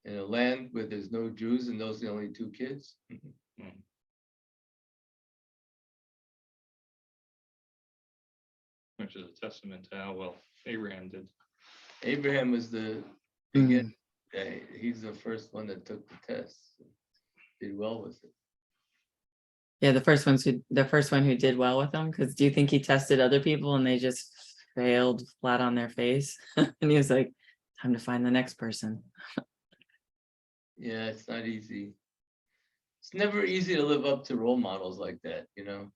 in a land where there's no Jews and those are the only two kids. Which is a testament to how well Abraham did. Abraham was the beginning. He's the first one that took the test. Did well with it. Yeah, the first one who did well with them. Because do you think he tested other people and they just failed flat on their face? And he was like, time to find the next person. Yeah, it's not easy. It's never easy to live up to role models like that, you know.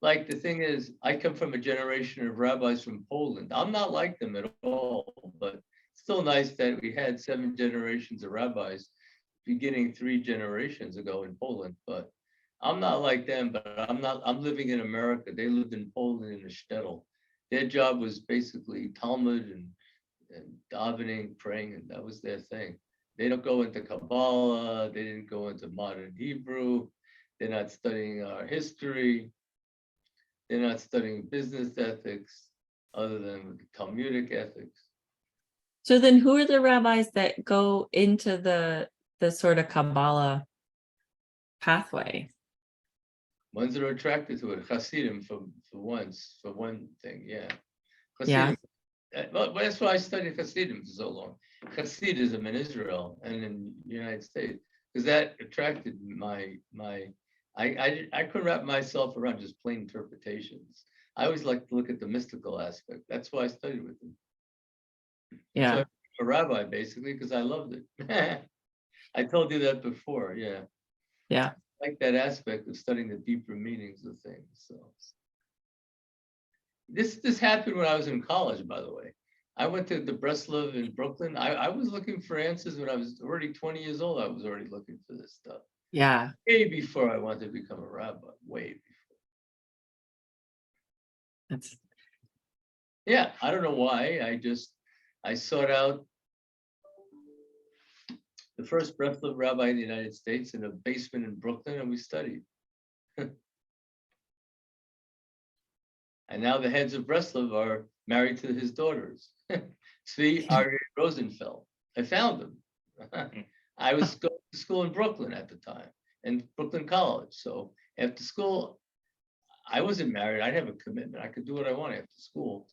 Like the thing is, I come from a generation of rabbis from Poland. I'm not like them at all, but it's still nice that we had 7 generations of rabbis beginning 3 generations ago in Poland. But I'm not like them, but I'm living in America. They lived in Poland in a shtetl. Their job was basically Talmud and davening, praying, and that was their thing. They don't go into Kabbalah. They didn't go into modern Hebrew. They're not studying our history. They're not studying business ethics other than Talmudic ethics. So then who are the rabbis that go into the sort of Kabbalah pathway? Ones that are attracted to it, Hasidim for one thing, yeah. Yeah. Hasidim. Well, that's why I studied Hasidim for so long. Hasidism in Israel and in the United States, because that attracted I couldn't wrap myself around just plain interpretations. I always like to look at the mystical aspect. That's why I studied with them. Yeah. So I'm a rabbi basically because I loved it. I told you that before, yeah. Yeah. I like that aspect of studying the deeper meanings of things. So this happened when I was in college, by the way. I went to the Breslov in Brooklyn. I was looking for answers when I was already 20 years old. I was already looking for this stuff. Yeah. Way before I wanted to become a rabbi. Way before. That's Yeah, I don't know why. I sought out the first Breslov rabbi in the United States in a basement in Brooklyn, and we studied. And now the heads of Breslov are married to his daughters. Tzvi Aryeh Rosenfeld. I found him. I was going to school in Brooklyn at the time, in Brooklyn College. So after school, I wasn't married. I didn't have a commitment. I could do what I wanted after school.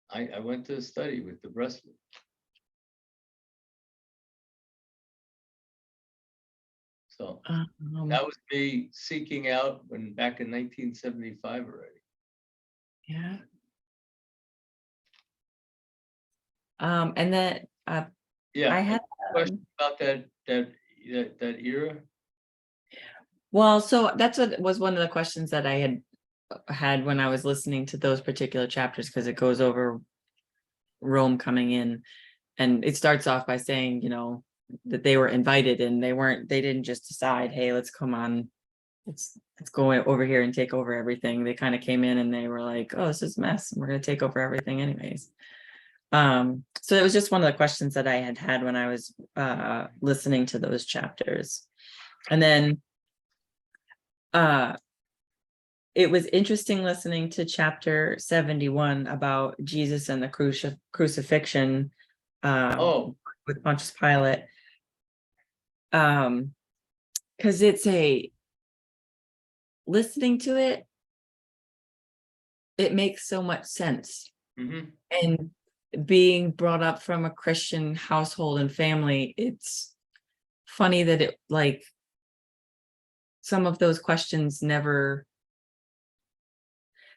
I went to study with the Breslov. So that was me seeking out when back in 1975 already. yeah. And then Yeah. I had Question about that era. well, so that's what was one of the questions that I had when I was listening to those particular chapters, because it goes over Rome coming in, and it starts off by saying, you know, that they were invited and they didn't just decide, hey, let's come on, let's go over here and take over everything. They kind of came in and they were like, oh, this is a mess, and we're going to take over everything anyways. So it was just one of the questions that I had when I was listening to those chapters. And then it was interesting listening to chapter 71 about Jesus and the crucifixion with Pontius Pilate. Because listening to it makes so much sense. Mm-hmm. And being brought up from a Christian household and family, it's funny that some of those questions never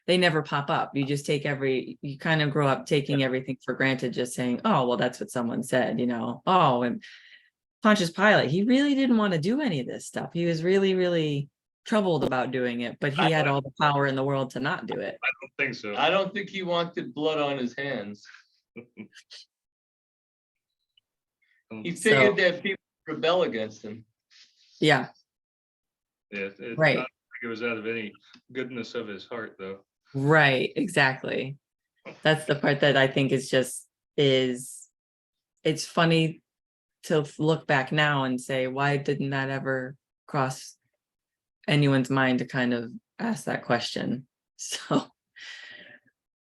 pop up. You just you kind of grow up taking everything for granted, just saying, oh, well, that's what someone said, you know. Oh, and Pontius Pilate, he really didn't want to do any of this stuff. He was really, really troubled about doing it, but he had all the power in the world to not do it. I don't think so. I don't think he wanted blood on his hands. He figured that people rebel against him. Yeah. Yeah, Right. I don't think it was out of any goodness of his heart, though. Right, exactly. That's the part that I think is it's funny to look back now and say, why didn't that ever cross anyone's mind to kind of ask that question? So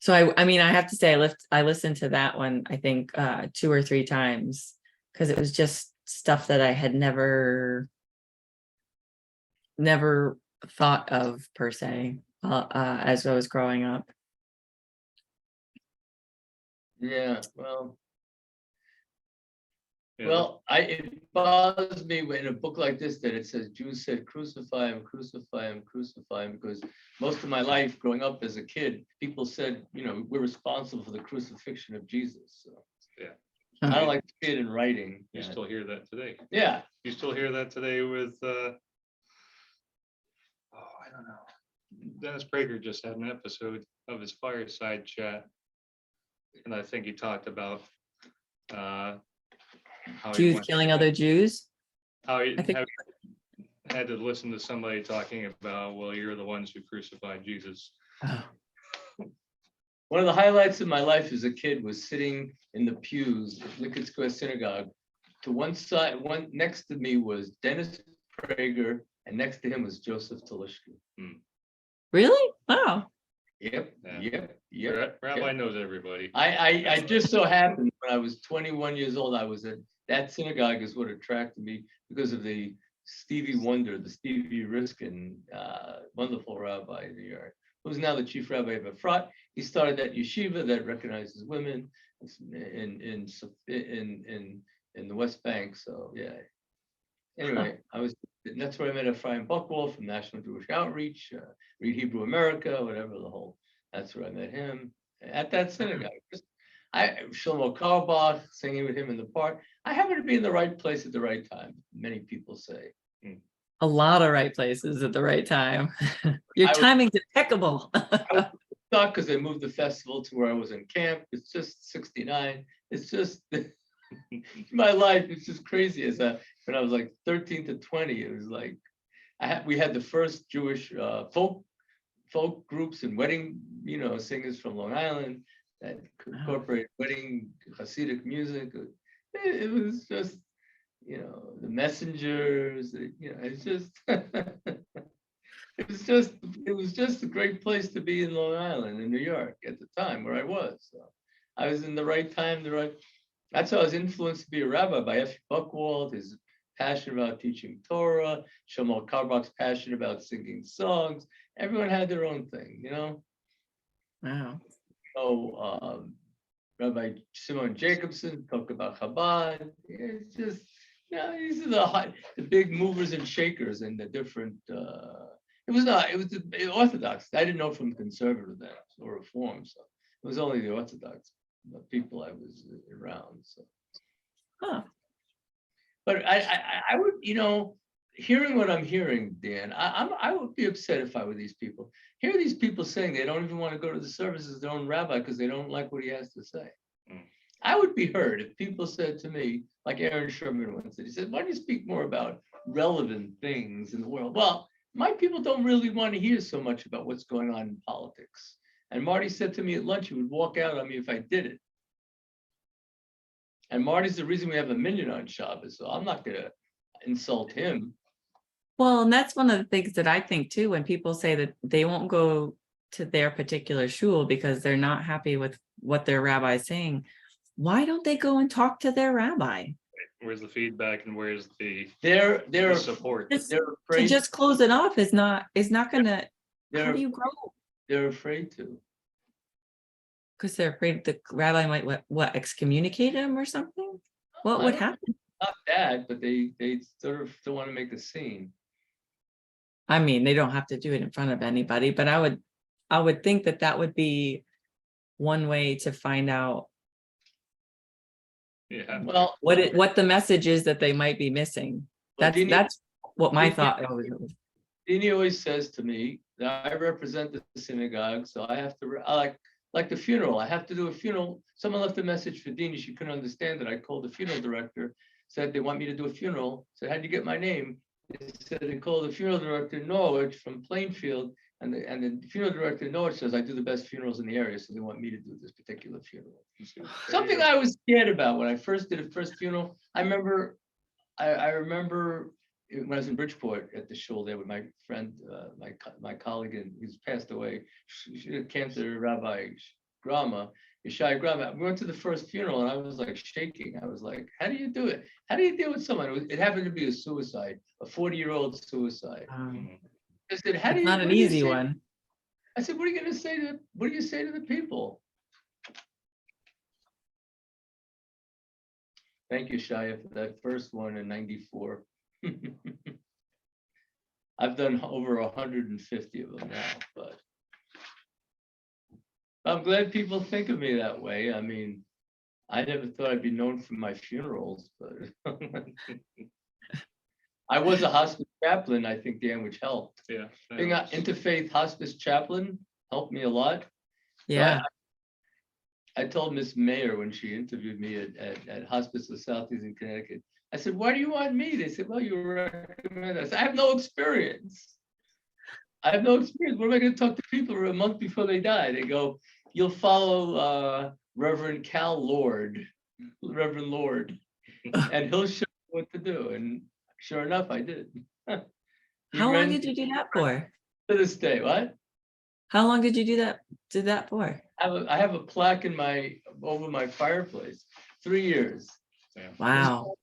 I mean, I have to say I listened to that one, I think 2 or 3 times, because it was just stuff that I had never thought of per se as I was growing up. Yeah, well, Yeah, it bothers me when a book like this that it says Jews said crucify him, crucify him, crucify him, because most of my life growing up as a kid, people said, you know, we're responsible for the crucifixion of Jesus. So Yeah. I don't like to see it in writing. You still hear that today. Yeah. You still hear that today with I don't know. Dennis Prager just had an episode of his fireside chat, and I think he talked about how Jews killing other Jews. how he I think- had to listen to somebody talking about, well, you're the ones who crucified Jesus. Oh. One of the highlights of my life as a kid was sitting in the pews at Lickett Square Synagogue. To one side, next to me was Dennis Prager and next to him was Joseph Telushkin. Really? Wow. Yep, Yeah. yep. Rabbi knows everybody. I just so happened when I was 21 years old, I was at that synagogue is what attracted me because of the Stevie Wonder, the Stevie Riskin, wonderful rabbi in New York, who's now the chief rabbi of Efrat. He started that yeshiva that recognizes women in the West Bank. So yeah. Anyway, that's where I met Ephraim Buchwald from National Jewish Outreach, Read Hebrew America, whatever the whole. That's where I met him at that synagogue. Shlomo Carlebach, singing with him in the park. I happened to be in the right place at the right time. Many people say. A lot of right places at the right time. Your timing's impeccable. Not because they moved the festival to where I was in camp. It's just 69. It's just my life. It's just crazy. When I was like 13 to 20, it was like we had the first Jewish folk groups and wedding, singers from Long Island that incorporate wedding Hasidic music. It was just, the messengers. It's just. It was just a great place to be in Long Island, in New York at the time where I was. So I was in the right time, that's how I was influenced to be a rabbi by F. Buchwald, his passion about teaching Torah, Shlomo Carlebach's passion about singing songs. Everyone had their own thing, Wow. Rabbi Simon Jacobson talked about Chabad. It's just, these are the big movers and shakers and the different. It was the Orthodox. I didn't know from conservative then or Reform, so it was only the Orthodox people I was around. So, but I would, hearing what I'm hearing, Dan, I would be upset if I were these people. Hear these people saying they don't even want to go to the services of their own rabbi because they don't like what he has to say. I would be hurt if people said to me, like Aaron Sherman once said, he said, why don't you speak more about relevant things in the world? Well, my people don't really want to hear so much about what's going on in politics. And Marty said to me at lunch, he would walk out on me if I did it. And Marty's the reason we have a minyan on Shabbos, so I'm not going to insult him. Well, and that's one of the things that I think too, when people say that they won't go to their particular shul because they're not happy with what their rabbi is saying. Why don't they go and talk to their rabbi? Where's the feedback and where's the They're support? they're To afraid. just close it off is not gonna, how do you grow? They're afraid to. Because they're afraid the rabbi might what excommunicate him or something? What would happen? Not that, but they sort of don't want to make a scene. I mean, they don't have to do it in front of anybody, but I would think that would be one way to find out Yeah. Well, what the message is that they might be missing. That's what my thought was. Dini always says to me that I represent the synagogue, so I have to. Like the funeral. I have to do a funeral. Someone left a message for Dini. She couldn't understand it. I called the funeral director. Said they want me to do a funeral. Said, how'd you get my name? They said they called the funeral director Norwich from Plainfield, and the funeral director in Norwich says I do the best funerals in the area, so they want me to do this particular funeral. Something I was scared about when I first did a first funeral. I remember when I was in Bridgeport at the shul there with my friend, my colleague, and he's passed away, cancer Rabbi Grama, Yeshai Grama. We went to the first funeral and I was like shaking. I was like, how do you do it? How do you deal with someone? It happened to be a suicide, a 40-year-old suicide. I said, It's not an easy one. I said, what do you say to the people? Thank you, Shia, for that first one in 94. I've done over 150 of them now, but I'm glad people think of me that way. I mean, I never thought I'd be known for my funerals, but I was a hospice chaplain, I think, Dan, which helped. Yeah. Being an interfaith hospice chaplain helped me a lot. Yeah. I told Miss Mayer when she interviewed me at Hospice of Southeast in Connecticut, I said, why do you want me? They said, well, you recommend us. I have no experience. What am I going to talk to people a month before they die? They go, you'll follow Reverend Lord, and he'll show you what to do. And sure enough, I did. He How long ran did you do that for? to this day. What? How long did you do that for? I have a plaque in over my fireplace. 3 years. Yeah. Wow.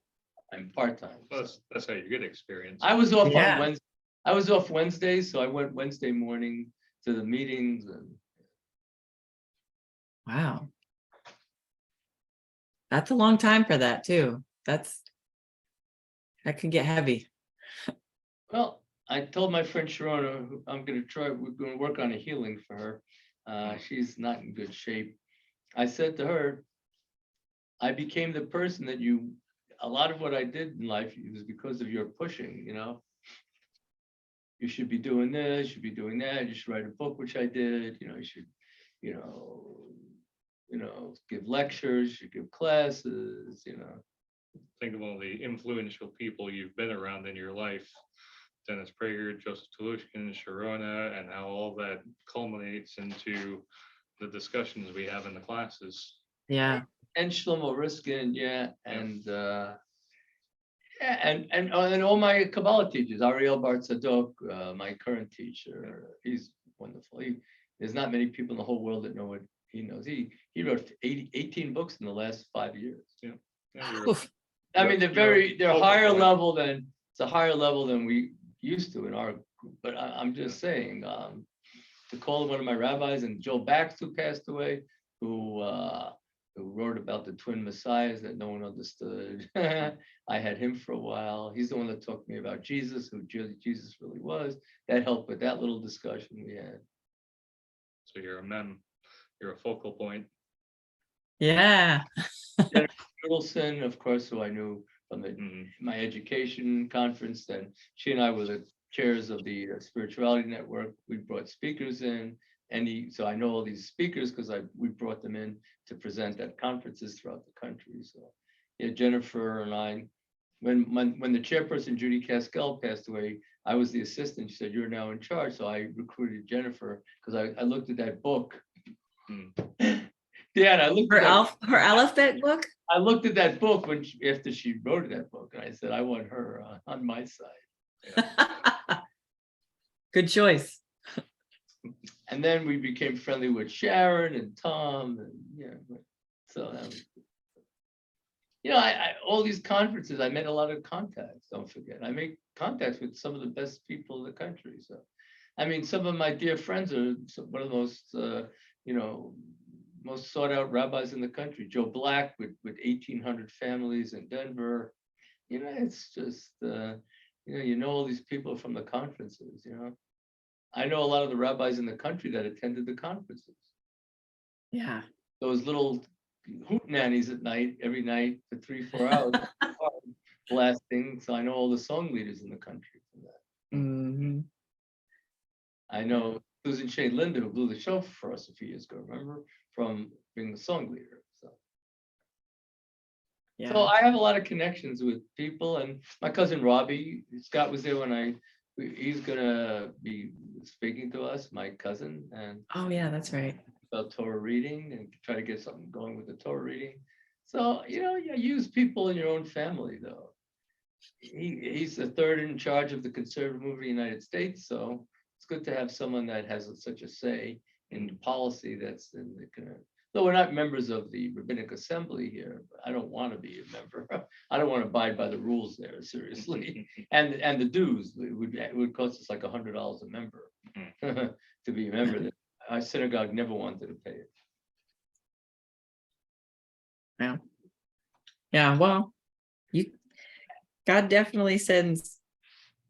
I'm part-time. Well, that's how you get experience. I was off Yeah. on Wednesday. I was off Wednesdays, so I went Wednesday morning to the meetings and Wow. That's a long time for that too. That can get heavy. well, I told my friend Sharona, we're gonna work on a healing for her. She's not in good shape. I said to her, I became the person that a lot of what I did in life was because of your pushing, You should be doing this, you should be doing that, you should write a book, which I did, you should, you know, give lectures, you should give classes, Think of all the influential people you've been around in your life. Dennis Prager, Joseph Telushkin, Sharona, and how all that culminates into the discussions we have in the classes. Yeah. And Shlomo Riskin, yeah, and and all my Kabbalah teachers, Ariel Bar Tzadok, my current teacher, he's wonderful. There's not many people in the whole world that know what he knows. He wrote 18 books in the last 5 years. Yeah, Oof. I mean, they're focal higher point. level it's a higher level than we used to in our group. But I'm just saying, to call one of my rabbis, and Joe Bax, who passed away, who wrote about the twin messiahs that no one understood. I had him for a while. He's the one that talked to me about Jesus, who Jesus really was. That helped with that little discussion we had. So you're a mem, you're a focal point. Yeah. Middleton, of course, who I knew from my education conference. Then she and I were the chairs of the Spirituality Network. We brought speakers in, so I know all these speakers because we brought them in to present at conferences throughout the country. So yeah, Jennifer and I, when the chairperson Judy Caskell passed away, I was the assistant. She said, "You're now in charge." So I recruited Jennifer because I looked at that book. Yeah, and I looked at Her alphabet book. I looked at that book after she wrote that book, and I said, I want her on my side. Good choice. And then we became friendly with Sharon and Tom, and so I all these conferences, I made a lot of contacts. Don't forget, I make contacts with some of the best people in the country. So, I mean, some of my dear friends are one of the most, most sought out rabbis in the country. Joe Black with 1,800 families in Denver. It's just, all these people from the conferences, I know a lot of the rabbis in the country that attended the conferences. Yeah. Those little hoot nannies at night, every night for 3-4 hours, blasting. So I know all the song leaders in the country from that. Mm-hmm. I know Susan Shane Linda, who blew the show for us a few years ago, remember, from being the song leader. Yeah. So I have a lot of connections with people, and my cousin Robbie, Scott was there when he's gonna be speaking to us, my cousin, and Oh yeah, that's right. about Torah reading and try to get something going with the Torah reading. So, you use people in your own family, though. He's the third in charge of the conservative movement in the United States, so it's good to have someone that has such a say in policy that's in the though we're not members of the Rabbinic Assembly here, but I don't want to be a member. I don't want to abide by the rules there, seriously. And the dues, it would cost us like $100 a member to be a member. Our synagogue never wanted to pay it. Yeah. Yeah. Well, God definitely sends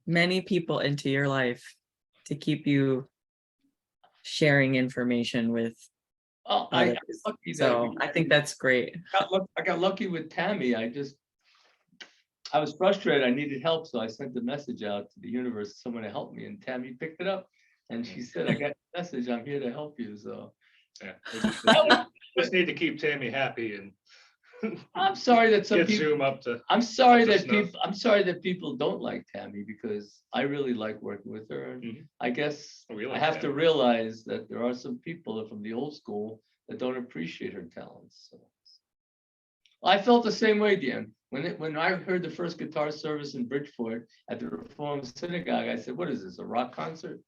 many people into your life to keep you sharing information with Oh, others. lucky So I think that's great. I got lucky with Tammy. I was frustrated. I needed help, so I sent a message out to the universe, someone to help me, and Tammy picked it up, and she said, "I got a message. I'm here to help you." So Yeah, just need to keep Tammy happy and I'm sorry that some get people. Zoom up to. I'm sorry up to that snuff. people. I'm sorry that people don't like Tammy because I really like working with her. And Mhm. I guess We I like have to Tammy. realize that there are some people from the old school that don't appreciate her talents. So. I felt the same way, Dan. When I heard the first guitar service in Bridgeport at the Reformed Synagogue, I said, what is this, a rock concert?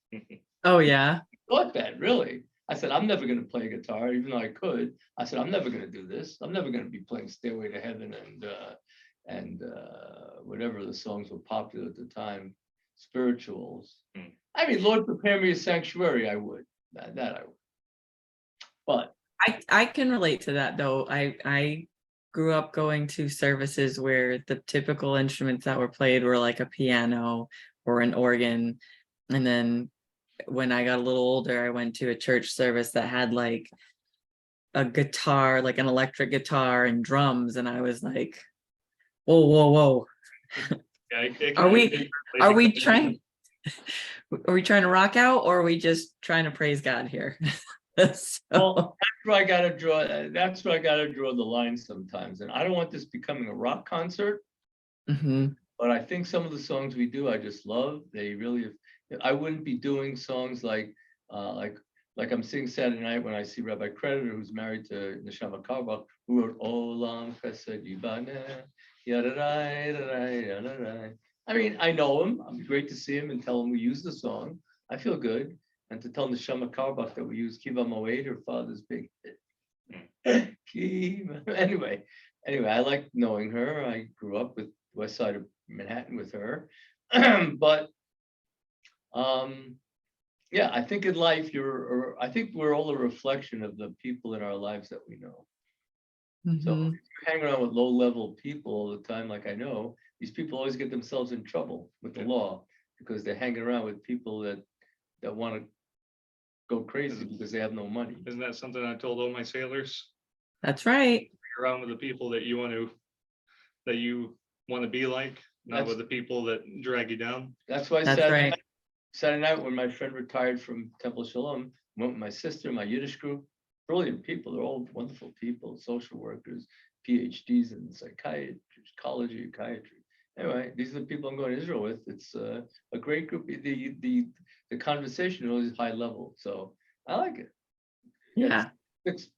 Oh, yeah. Thought that, really. I said, I'm never going to play guitar, even though I could. I said, I'm never going to do this. I'm never going to be playing Stairway to Heaven and whatever the songs were popular at the time, spirituals. I mean, Lord, prepare me a sanctuary, I would. That I would. But I can relate to that though. I grew up going to services where the typical instruments that were played were like a piano or an organ. And then when I got a little older, I went to a church service that had like a guitar, like an electric guitar and drums. And I was like, whoa, whoa, whoa. Yeah, it Are can be Are we trying to rock out, or are we just trying to praise God here? well, that's where I gotta draw the line sometimes. And I don't want this becoming a rock concert, Mhm. but I think some of the songs we do, I just love. They really, I wouldn't be doing songs like I'm singing Saturday night when I see Rabbi Creditor, who's married to Neshama Karbach, who wrote Olam Chesed Yibaneh, Yadadai, Yadadai, Yadadai. I mean, I know him. It'd be great to see him and tell him we use the song. I feel good. And to tell Neshama Karbach that we use Kiva Moed, her father's big hit. Kiva. Anyway, I like knowing her. I grew up with West Side of Manhattan with her. But yeah, I think in life I think we're all a reflection of the people in our lives that we know. So Mhm. if you hang around with low-level people all the time, like I know, these people always get themselves in trouble with the law because they're hanging around with people that want to go crazy because they have no money. Isn't that something I told all my sailors? That's right. Hang around with the people that you want to be like, not That's- with the people that drag you down. That's why That's right. Saturday night when my friend retired from Temple Shalom, went with my sister, my Yiddish group, brilliant people. They're all wonderful people, social workers, PhDs in psychology. Anyway, these are the people I'm going to Israel with. It's a great group. The conversation is high level, so I like it. Yeah. It's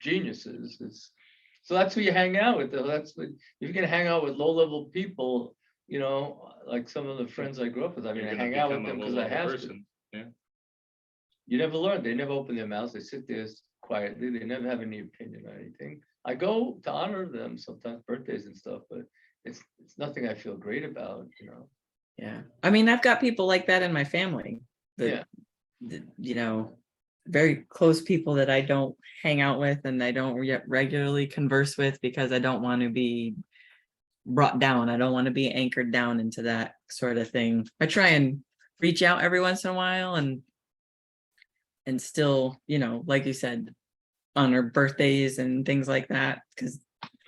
geniuses. So that's who you hang out with. Though. That's what, if you're gonna hang out with low level people, like some of the friends I grew up with. I mean, You're I gonna hang out with become a them because I low-level have to. person. Yeah. You never learn. They never open their mouths. They sit there quietly. They never have any opinion on anything. I go to honor them sometimes, birthdays and stuff, but it's nothing I feel great about. Yeah. I mean, I've got people like that in my family. Yeah. Very close people that I don't hang out with and I don't regularly converse with because I don't want to be brought down. I don't want to be anchored down into that sort of thing. I try and reach out every once in a while and still, like you said, honor birthdays and things like that because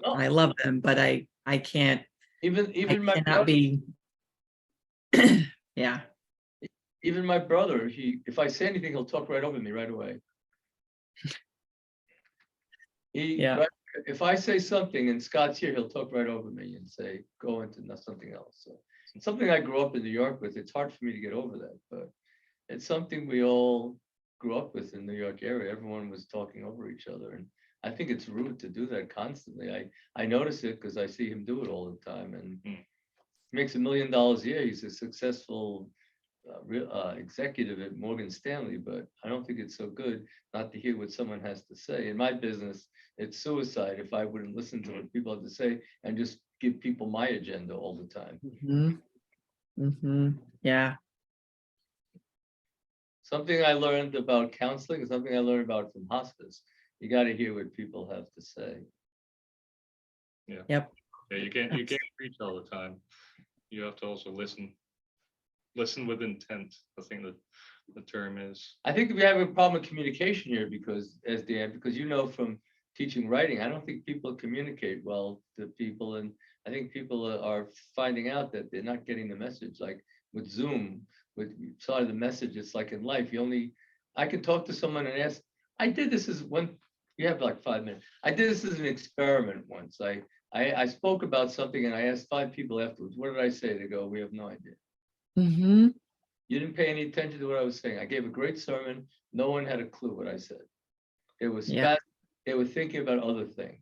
Oh, I love them, but I can't. even my cannot brother, be. Yeah. even my brother, if I say anything, he'll talk right over me right away. Yeah. Right, if I say something and Scott's here, he'll talk right over me and say, go into something else. So it's something I grew up in New York with. It's hard for me to get over that, but it's something we all grew up with in the New York area. Everyone was talking over each other. And I think it's rude to do that constantly. I notice it because I see him do it all the time. And he makes $1 million a year. He's a successful executive at Morgan Stanley, but I don't think it's so good not to hear what someone has to say. In my business, it's suicide if I wouldn't listen to what people have to say and just give people my agenda all the time. Yeah. Something I learned about counseling is something I learned about from hospice. You got to hear what people have to say. Yeah. Yep. Yeah, you can't preach all the time. You have to also listen with intent. I think that the term is. I think we have a problem with communication here because from teaching writing, I don't think people communicate well to people, and I think people are finding out that they're not getting the message. Like with Zoom, with the message, it's like in life, I can talk to someone and ask. I did this as you have like 5 minutes. I did this as an experiment once. I spoke about something and I asked 5 people afterwards, what did I say? They go, we have no idea. You didn't pay any attention to what I was saying. I gave a great sermon. No one had a clue what I said. It was Yeah. They were thinking about other things.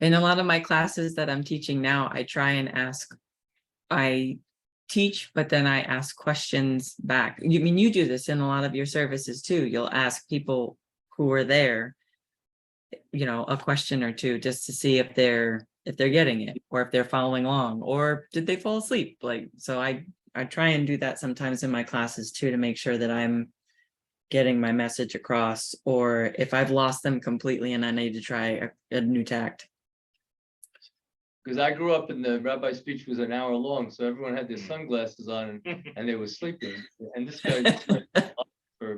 In a lot of my classes that I'm teaching now, I teach, but then I ask questions back. You do this in a lot of your services too. You'll ask people who are there, a question or two, just to see if they're getting it, or if they're following along, or did they fall asleep? So I try and do that sometimes in my classes too, to make sure that I'm getting my message across, or if I've lost them completely and I need to try a new tact. Because I grew up and the rabbi's speech was an hour long, so everyone had their sunglasses on and they were sleeping. And this guy,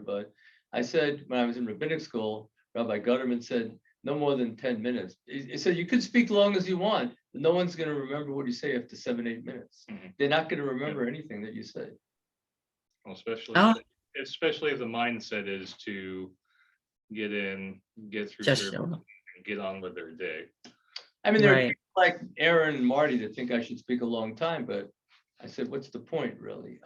but I said, when I was in rabbinic school, Rabbi Gutterman said, no more than 10 minutes. He said, you could speak long as you want, but no one's going to remember what you say after 7-8 minutes. They're not going to remember anything that you say. Well, especially Oh. especially if the mindset is to get in, get through Just service, show up. and get on with their day. I mean, there are Right. people like Aaron and Marty that think I should speak a long time, but I said, what's the point really?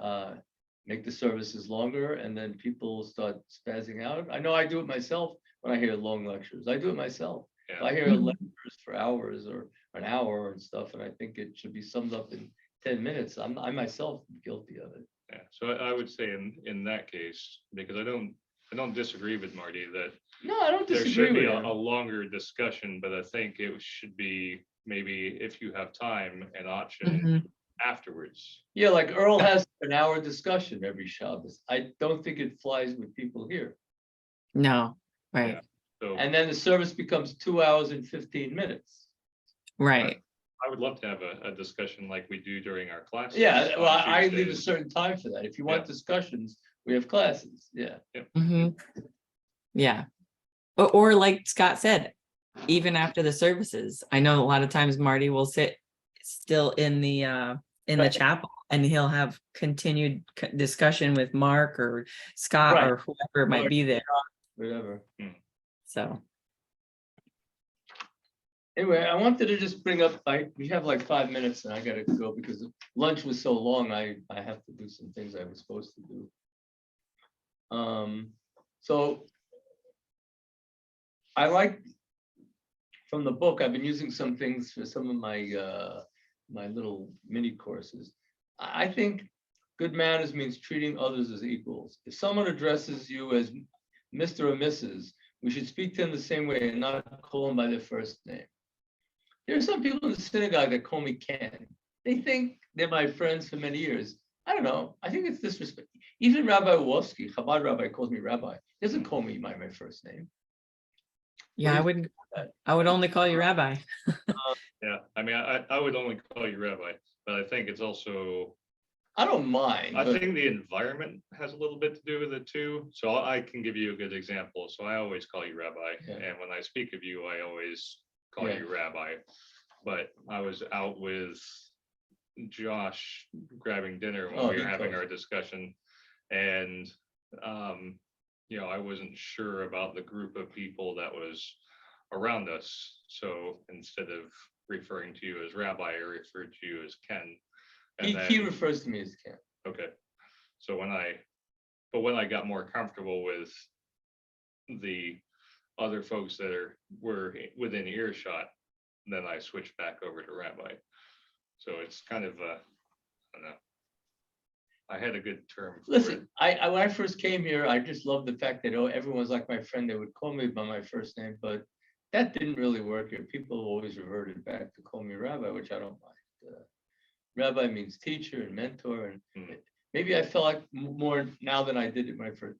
Make the services longer and then people start spazzing out. I know I do it myself when I hear long lectures. I do it myself. Yeah. I hear Mhm. lectures for hours or an hour and stuff, and I think it should be summed up in 10 minutes. I myself am guilty of it. Yeah, so I would say in that case, because I don't disagree with Marty that No, I don't there disagree should be with a you. longer discussion, but I think it should be maybe if you have time, an option Mhm. afterwards. Yeah, like Earl has an hour discussion every Shabbos. I don't think it flies with people here. No, right, Yeah. So And then the service becomes 2 hours and 15 minutes. right. I would love to have a discussion like we do during our classes. Yeah, well, on I leave a Tuesdays. certain time for that. If you want Yeah. discussions, we have classes. Yeah. Mhm. Yeah. Or like Scott said, even after the services, I know a lot of times Marty will sit still in the Right. chapel, and he'll have continued discussion with Mark or Scott Right. or whoever might Or- be there. Whatever. So, Anyway, I wanted to just bring up, we have like 5 minutes and I gotta go because lunch was so long. I have to do some things I was supposed to do. So I like from the book, I've been using some things for some of my my little mini courses. I think good manners means treating others as equals. If someone addresses you as Mr. or Mrs., we should speak to them the same way and not call them by their first name. There are some people in the synagogue that call me Ken. They think they're my friends for many years. I don't know. I think it's disrespect. Even Rabbi Wolski, Chabad rabbi, calls me rabbi. He doesn't call me by my first name. yeah, I would only call you Rabbi. Yeah, I mean, I would only call you rabbi, but I think it's also, I don't mind. I but- think the environment has a little bit to do with it too. So I can give you a good example. So I always call you rabbi. Yeah. And when I speak of you, I always call Yeah. you rabbi. But I was out with Josh grabbing dinner when Oh, we he were having told our discussion. And, I wasn't sure about the group of people that was around us. So instead of referring to you as rabbi, I referred to you as Ken. And He refers to me as Ken. okay. So when I got more comfortable with the other folks that were within earshot, then I switched back over to rabbi. So it's kind of I don't know. I had a good term for it. Listen, I when I first came here, I just loved the fact that everyone's like my friend. They would call me by my first name, but that didn't really work here. People always reverted back to call me rabbi, which I don't mind. Rabbi means teacher and mentor, and maybe I felt like more now than I did it when I first.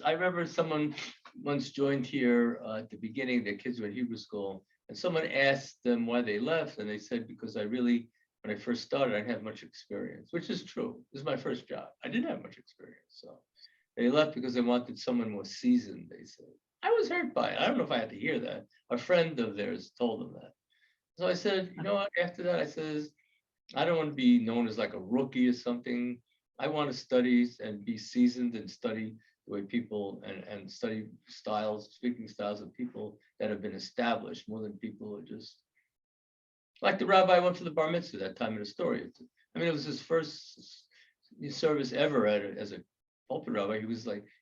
I remember someone once joined here at the beginning. Their kids were in Hebrew school, and someone asked them why they left, and they said because when I first started, I didn't have much experience, which is true. This is my first job. I didn't have much experience, so they left because they wanted someone more seasoned. They said. I was hurt by it. I don't know if I had to hear that. A friend of theirs told them that. So I said, you know what? After that, I says, I don't want to be known as like a rookie or something. I want to study and be seasoned and study the way people and study speaking styles of people that have been established more than people who are just like the rabbi went for the bar mitzvah that time in the story. I mean, it was his first service ever as a pulpit rabbi.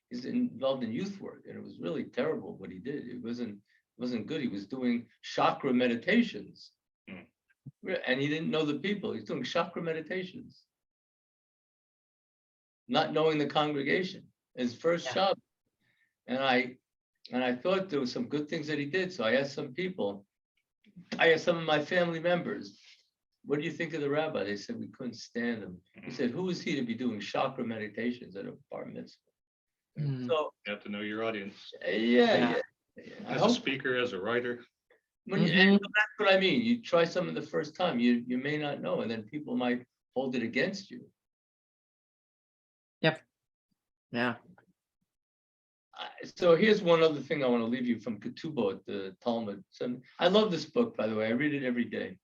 He's involved in youth work, and it was really terrible what he did. It wasn't good. He was doing chakra meditations. Hmm. And he didn't know the people. He's doing chakra meditations. Not knowing the congregation. His first job. And I thought there was some good things that he did. So I asked some people, I asked some of my family members, what do you think of the rabbi? They said we couldn't stand him. He said, who is he to be doing chakra meditations at a bar mitzvah? Mm. So You have to know your audience. yeah. I As a hope speaker, as a writer. when you, and that's what I mean. You try something the first time, you may not know, and then people might hold it against you. Yeah. So here's one other thing I want to leave you from Ketubot, the Talmud. So I love this book, by the way. I read it every day.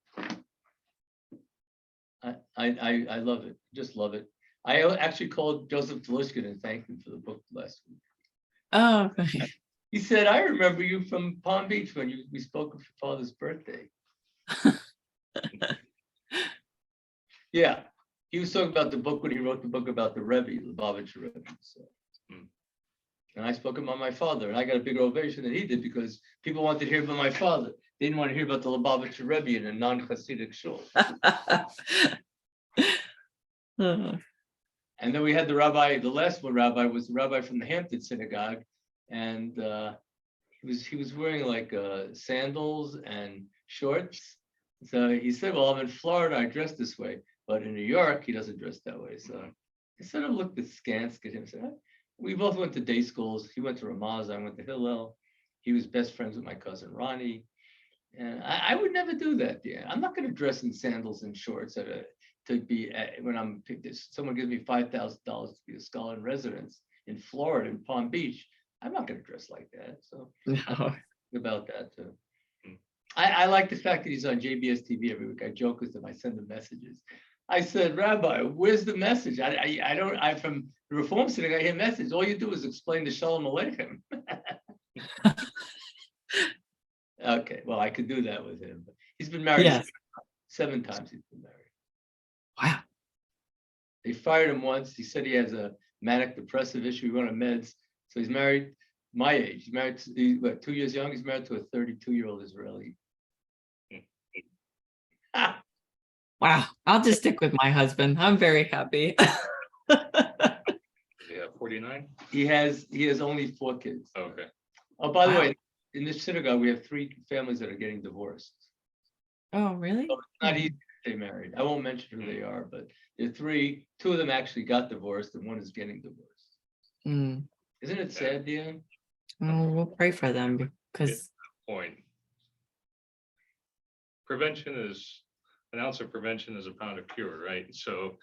I love it. Just love it. I actually called Joseph Telushkin and thanked him for the book last week. Oh, okay. He said, I remember you from Palm Beach when we spoke of your father's birthday. Yeah. He was talking about the book when he wrote the book about the Rebbe, the Lubavitcher Rebbe. So. And I spoke about my father, and I got a bigger ovation than he did because people wanted to hear about my father. They didn't want to hear about the Lubavitcher Rebbe in a non-Hasidic shul. And then we had the rabbi, the last one rabbi was the rabbi from the Hampton Synagogue. And he was wearing like sandals and shorts. So he said, well, I'm in Florida, I dress this way. But in New York, he doesn't dress that way. So I sort of looked askance at him and said, we both went to day schools. He went to Ramaz, I went to Hillel. He was best friends with my cousin Ronnie. And I would never do that, Dan. I'm not going to dress in sandals and shorts when someone gives me $5,000 to be a scholar in residence in Florida, in Palm Beach. I'm not going to dress like that. So No. about that too. I like the fact that he's on JBS TV every week. I joke with him. I send him messages. I said, Rabbi, where's the message? I'm from the Reform Synagogue. I hear message. All you do is explain the Shalom Aleichem. Okay, well, I could do that with him. He's been married Yes. 7 times. He's been married. Wow. They fired him once. He said he has a manic depressive issue. He went on meds. So he's married my age. He's married, 2 years young. He's married to a 32-year-old Israeli. Wow. I'll just stick with my husband. I'm very happy. Yeah, 49. He has only 4 kids. Okay. Oh, by the Wow. way, in this synagogue, we have 3 families that are getting divorced. Oh, really? So it's not easy to stay married. I won't mention who they are, but there are 3. 2 of them actually got divorced, and 1 is getting divorced. Mm. Isn't it sad, Deanne? Oh, we'll pray for them because Point. An ounce of prevention is a pound of cure, right? So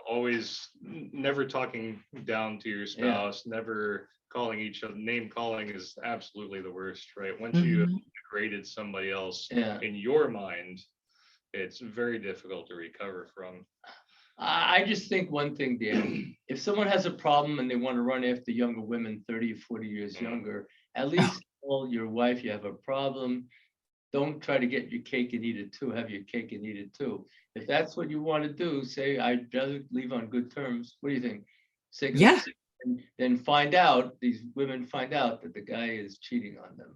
always never talking down to your spouse, never calling each other. Name calling is absolutely the worst, right? Once you have degraded somebody else in your mind, it's very difficult to recover from. I just think one thing, Dan, if someone has a problem and they want to run after younger women, 30 or 40 years younger, at least tell your wife you have a problem. Don't try to get your cake and eat it too. Have your cake and eat it too. If that's what you want to do, say, I'd rather leave on good terms. What do you think? Say, Yeah. And then these women find out that the guy is cheating on them.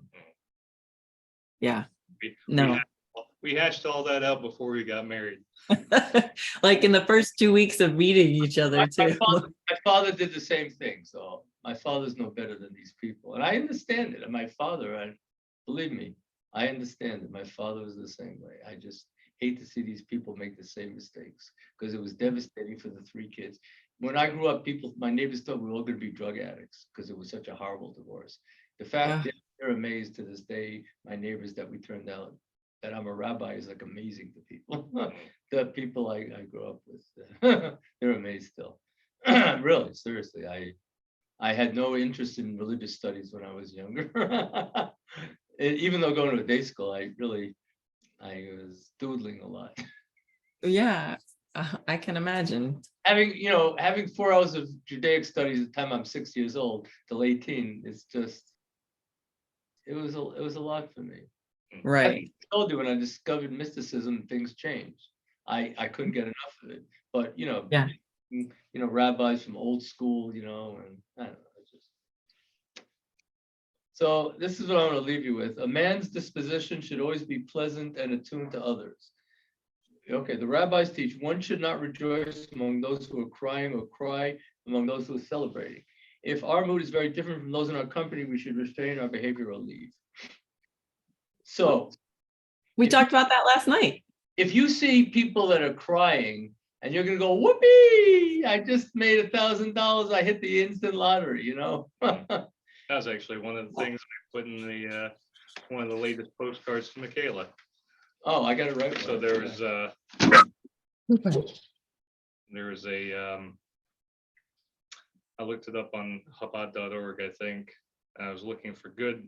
yeah. We No. We hatched all that out before we got married. Like in the first 2 weeks of meeting each other too. My father did the same thing. So my father's no better than these people. And I understand it. And my father, believe me, I understand it. My father was the same way. I just hate to see these people make the same mistakes because it was devastating for the 3 kids. When I grew up, my neighbors thought we were all going to be drug addicts because it was such a horrible divorce. The fact that they're amazed to this day, my neighbors, that we turned out that I'm a rabbi is like amazing to people. The people I grew up with, they're amazed still. Really, seriously, I had no interest in religious studies when I was younger. Even though going to a day school, I was doodling a lot. Yeah, I can imagine. Having 4 hours of Judaic studies at the time I'm 6 years old till 18, it's just, it was a lot for me. Right. I told you when I discovered mysticism, things changed. I couldn't get enough of it. But Yeah. Rabbis from old school, and I don't know, So this is what I want to leave you with. A man's disposition should always be pleasant and attuned to others. Okay, the rabbis teach one should not rejoice among those who are crying or cry among those who are celebrating. If our mood is very different from those in our company, we should restrain our behavior or leave. So We If talked about that last night. if you see people that are crying and you're gonna go, whoopee, I just made $1,000, I hit the instant lottery, you know? That was actually one of the things I put in the one of the latest postcards to Michaela. Oh, I got it right. So there was I looked it up on Chabad.org, I think. And I was looking for good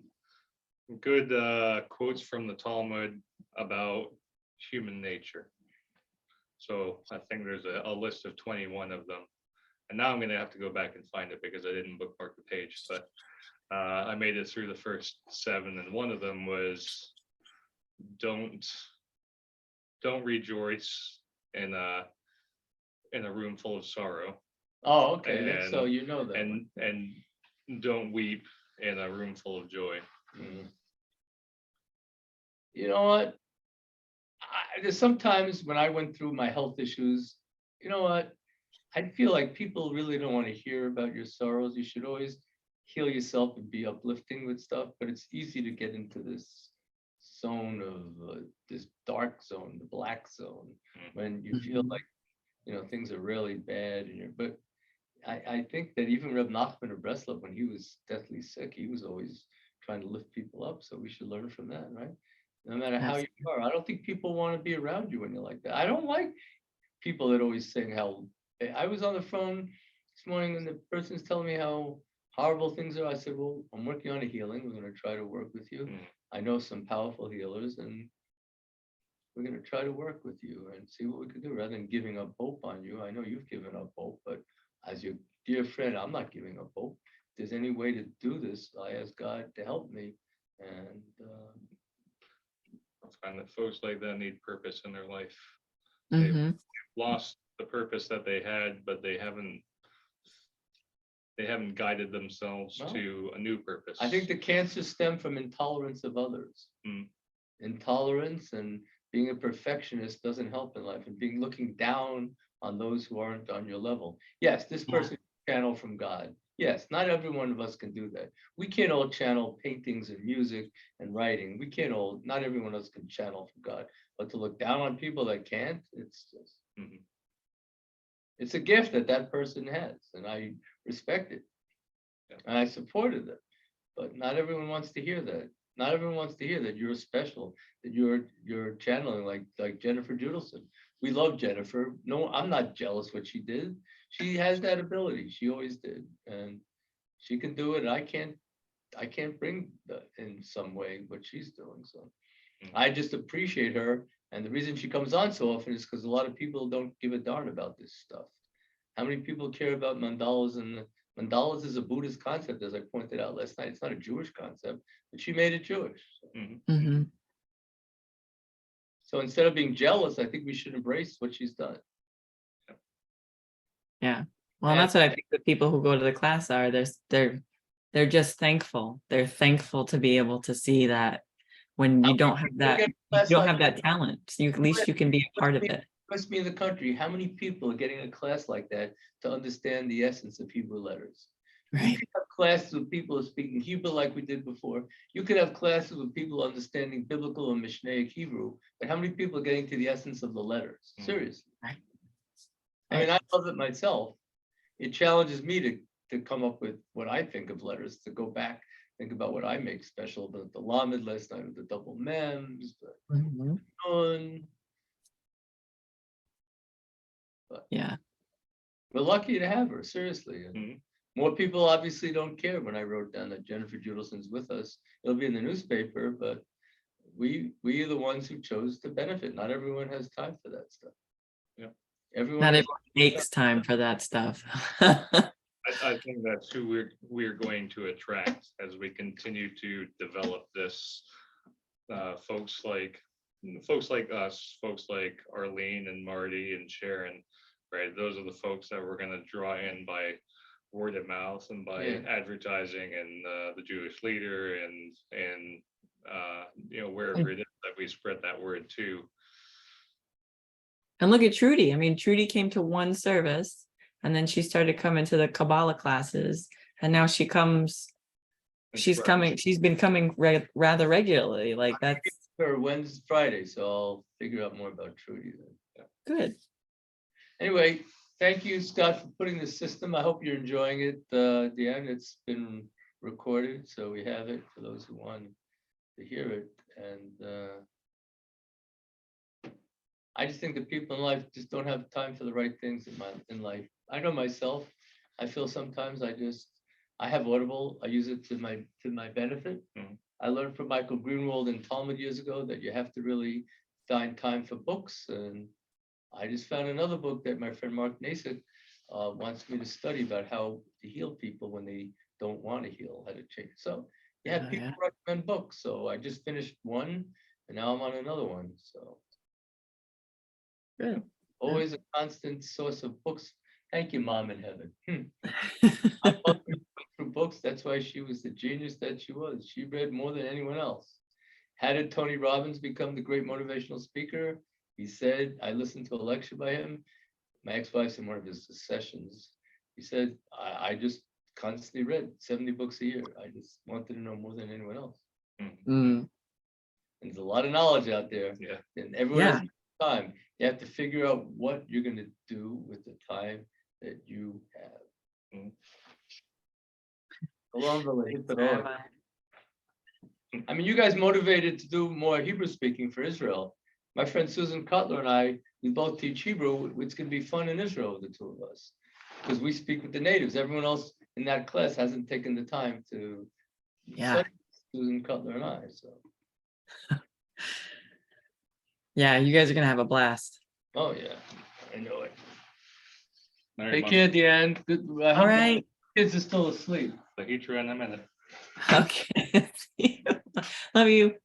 quotes from the Talmud about human nature. So I think there's a list of 21 of them. And now I'm going to have to go back and find it because I didn't bookmark the page. But I made it through the first 7, and one of them was don't rejoice in a room full of sorrow. Oh, okay, And- so you know that. and don't weep in a room full of joy. Mm. You know what? There's sometimes when I went through my health issues, you know what? I feel like people really don't want to hear about your sorrows. You should always heal yourself and be uplifting with stuff, but it's easy to get into this zone of this dark zone, the black zone, when you feel Mhm. like, things are really bad but I think that even Reb Nachman of Breslov, when he was deathly sick, he was always trying to lift people up. So we should learn from that, right? No matter how you are. I don't think people want to be around you when you're like that. I don't like people that always saying how I was on the phone this morning and the person's telling me how horrible things are. I said, well, I'm working on a healing. We're going to try to work with you. I know some powerful healers and we're going to try to work with you and see what we can do rather than giving up hope on you. I know you've given up hope, but as your dear friend, I'm not giving up hope. If there's any way to do this, I ask God to help me. And I find that folks like that need purpose in their life. Mhm. Lost the purpose that they had, but they haven't guided themselves No. to a new purpose. I think the cancer stem from intolerance of others. Intolerance and being a perfectionist doesn't help in life, and looking down on those who aren't on your level. Yes, this Yeah. person can channel from God. Yes, not every one of us can do that. We can't all channel paintings and music and writing. Not everyone else can channel from God. But to look down on people that can't, it's just, it's a gift that person has, and I respect it. Yeah. And I supported it. But not everyone wants to hear that. Not everyone wants to hear that you're special, that you're channeling like Jennifer Judelson. We love Jennifer. No, I'm not jealous what she did. She has that ability. She always did, and she can do it. I can't bring in some way what she's doing. So I just appreciate her. And the reason she comes on so often is because a lot of people don't give a darn about this stuff. How many people care about mandalas? And mandalas is a Buddhist concept, as I pointed out last night. It's not a Jewish concept, but she made it Jewish. Mhm. So instead of being jealous, I think we should embrace what she's done. Yeah. Well, and that's what I think the people who go to the class are. They're just thankful. They're thankful to be able to see that when you don't have that, you don't have that talent. At least you can be a part of it. Must be in the country. How many people are getting a class like that to understand the essence of Hebrew letters? You Right. could have classes with people speaking Hebrew like we did before. You could have classes with people understanding biblical and Mishnaic Hebrew, but how many people are getting to the essence of the letters? Seriously. Right. I mean, I love it myself. It challenges me to come up with what I think of letters, to go back, think about what I make special, the lamed last night with the double mems, the Mhm. nun. Yeah. We're lucky to have her, seriously. And more people obviously don't care when I wrote down that Jennifer Judelson's with us. It'll be in the newspaper, but we are the ones who chose to benefit. Not everyone has time for that stuff. Yeah. Everyone Not has everyone makes time for that stuff. I think that's who we're going to attract as we continue to develop this. Folks like us, folks like Arlene and Marty and Sharon, right? Those are the folks that we're going to draw in by word of mouth and by Yeah. advertising and the Jewish leader and wherever it is that we spread that word to. And look at Trudy. I mean, Trudy came to one service and then she started coming to the Kabbalah classes. And now she comes, she's been coming rather regularly. Like that's For Wednesday, Friday, so I'll figure out more about Trudy then. good. Anyway, thank you, Scott, for putting the system. I hope you're enjoying it. Deanne, it's been recorded, so we have it for those who want to hear it. And I just think that people in life just don't have time for the right things in life. I know myself. I feel sometimes I have Audible. I use it to my benefit. Mhm. I learned from Michael Greenwald in Talmud years ago that you have to really find time for books. And I just found another book that my friend Mark Nasik wants me to study about how to heal people when they don't want to heal, how to change. So you have Oh, people yeah. recommend books. So I just finished one and now I'm on another one. So Good. always a constant source of books. Thank you, Mom in heaven. I love reading through books. That's why she was the genius that she was. She read more than anyone else. How did Tony Robbins become the great motivational speaker? He said, I listened to a lecture by him. My ex-wife's in one of his sessions. He said, I just constantly read 70 books a year. I just wanted to know more than anyone else. Mm, And there's a lot of knowledge out there. Yeah. And everyone Yeah. has time. You have to figure out what you're going to do with the time that you have. Mhm. Shalom, brother. Hit the very road. much. I mean, you guys motivated to do more Hebrew speaking for Israel. My friend Susan Cutler and I, we both teach Hebrew. It's going to be fun in Israel with the two of us because we speak with the natives. Everyone else in that class hasn't taken the time to Yeah. study Susan Cutler and I. So, Yeah, you guys are gonna have a blast. oh yeah, I know it. All right, Take Mom. care, Deanne. I All hope right. the kids are still asleep. The heater in a minute. Okay. Love you.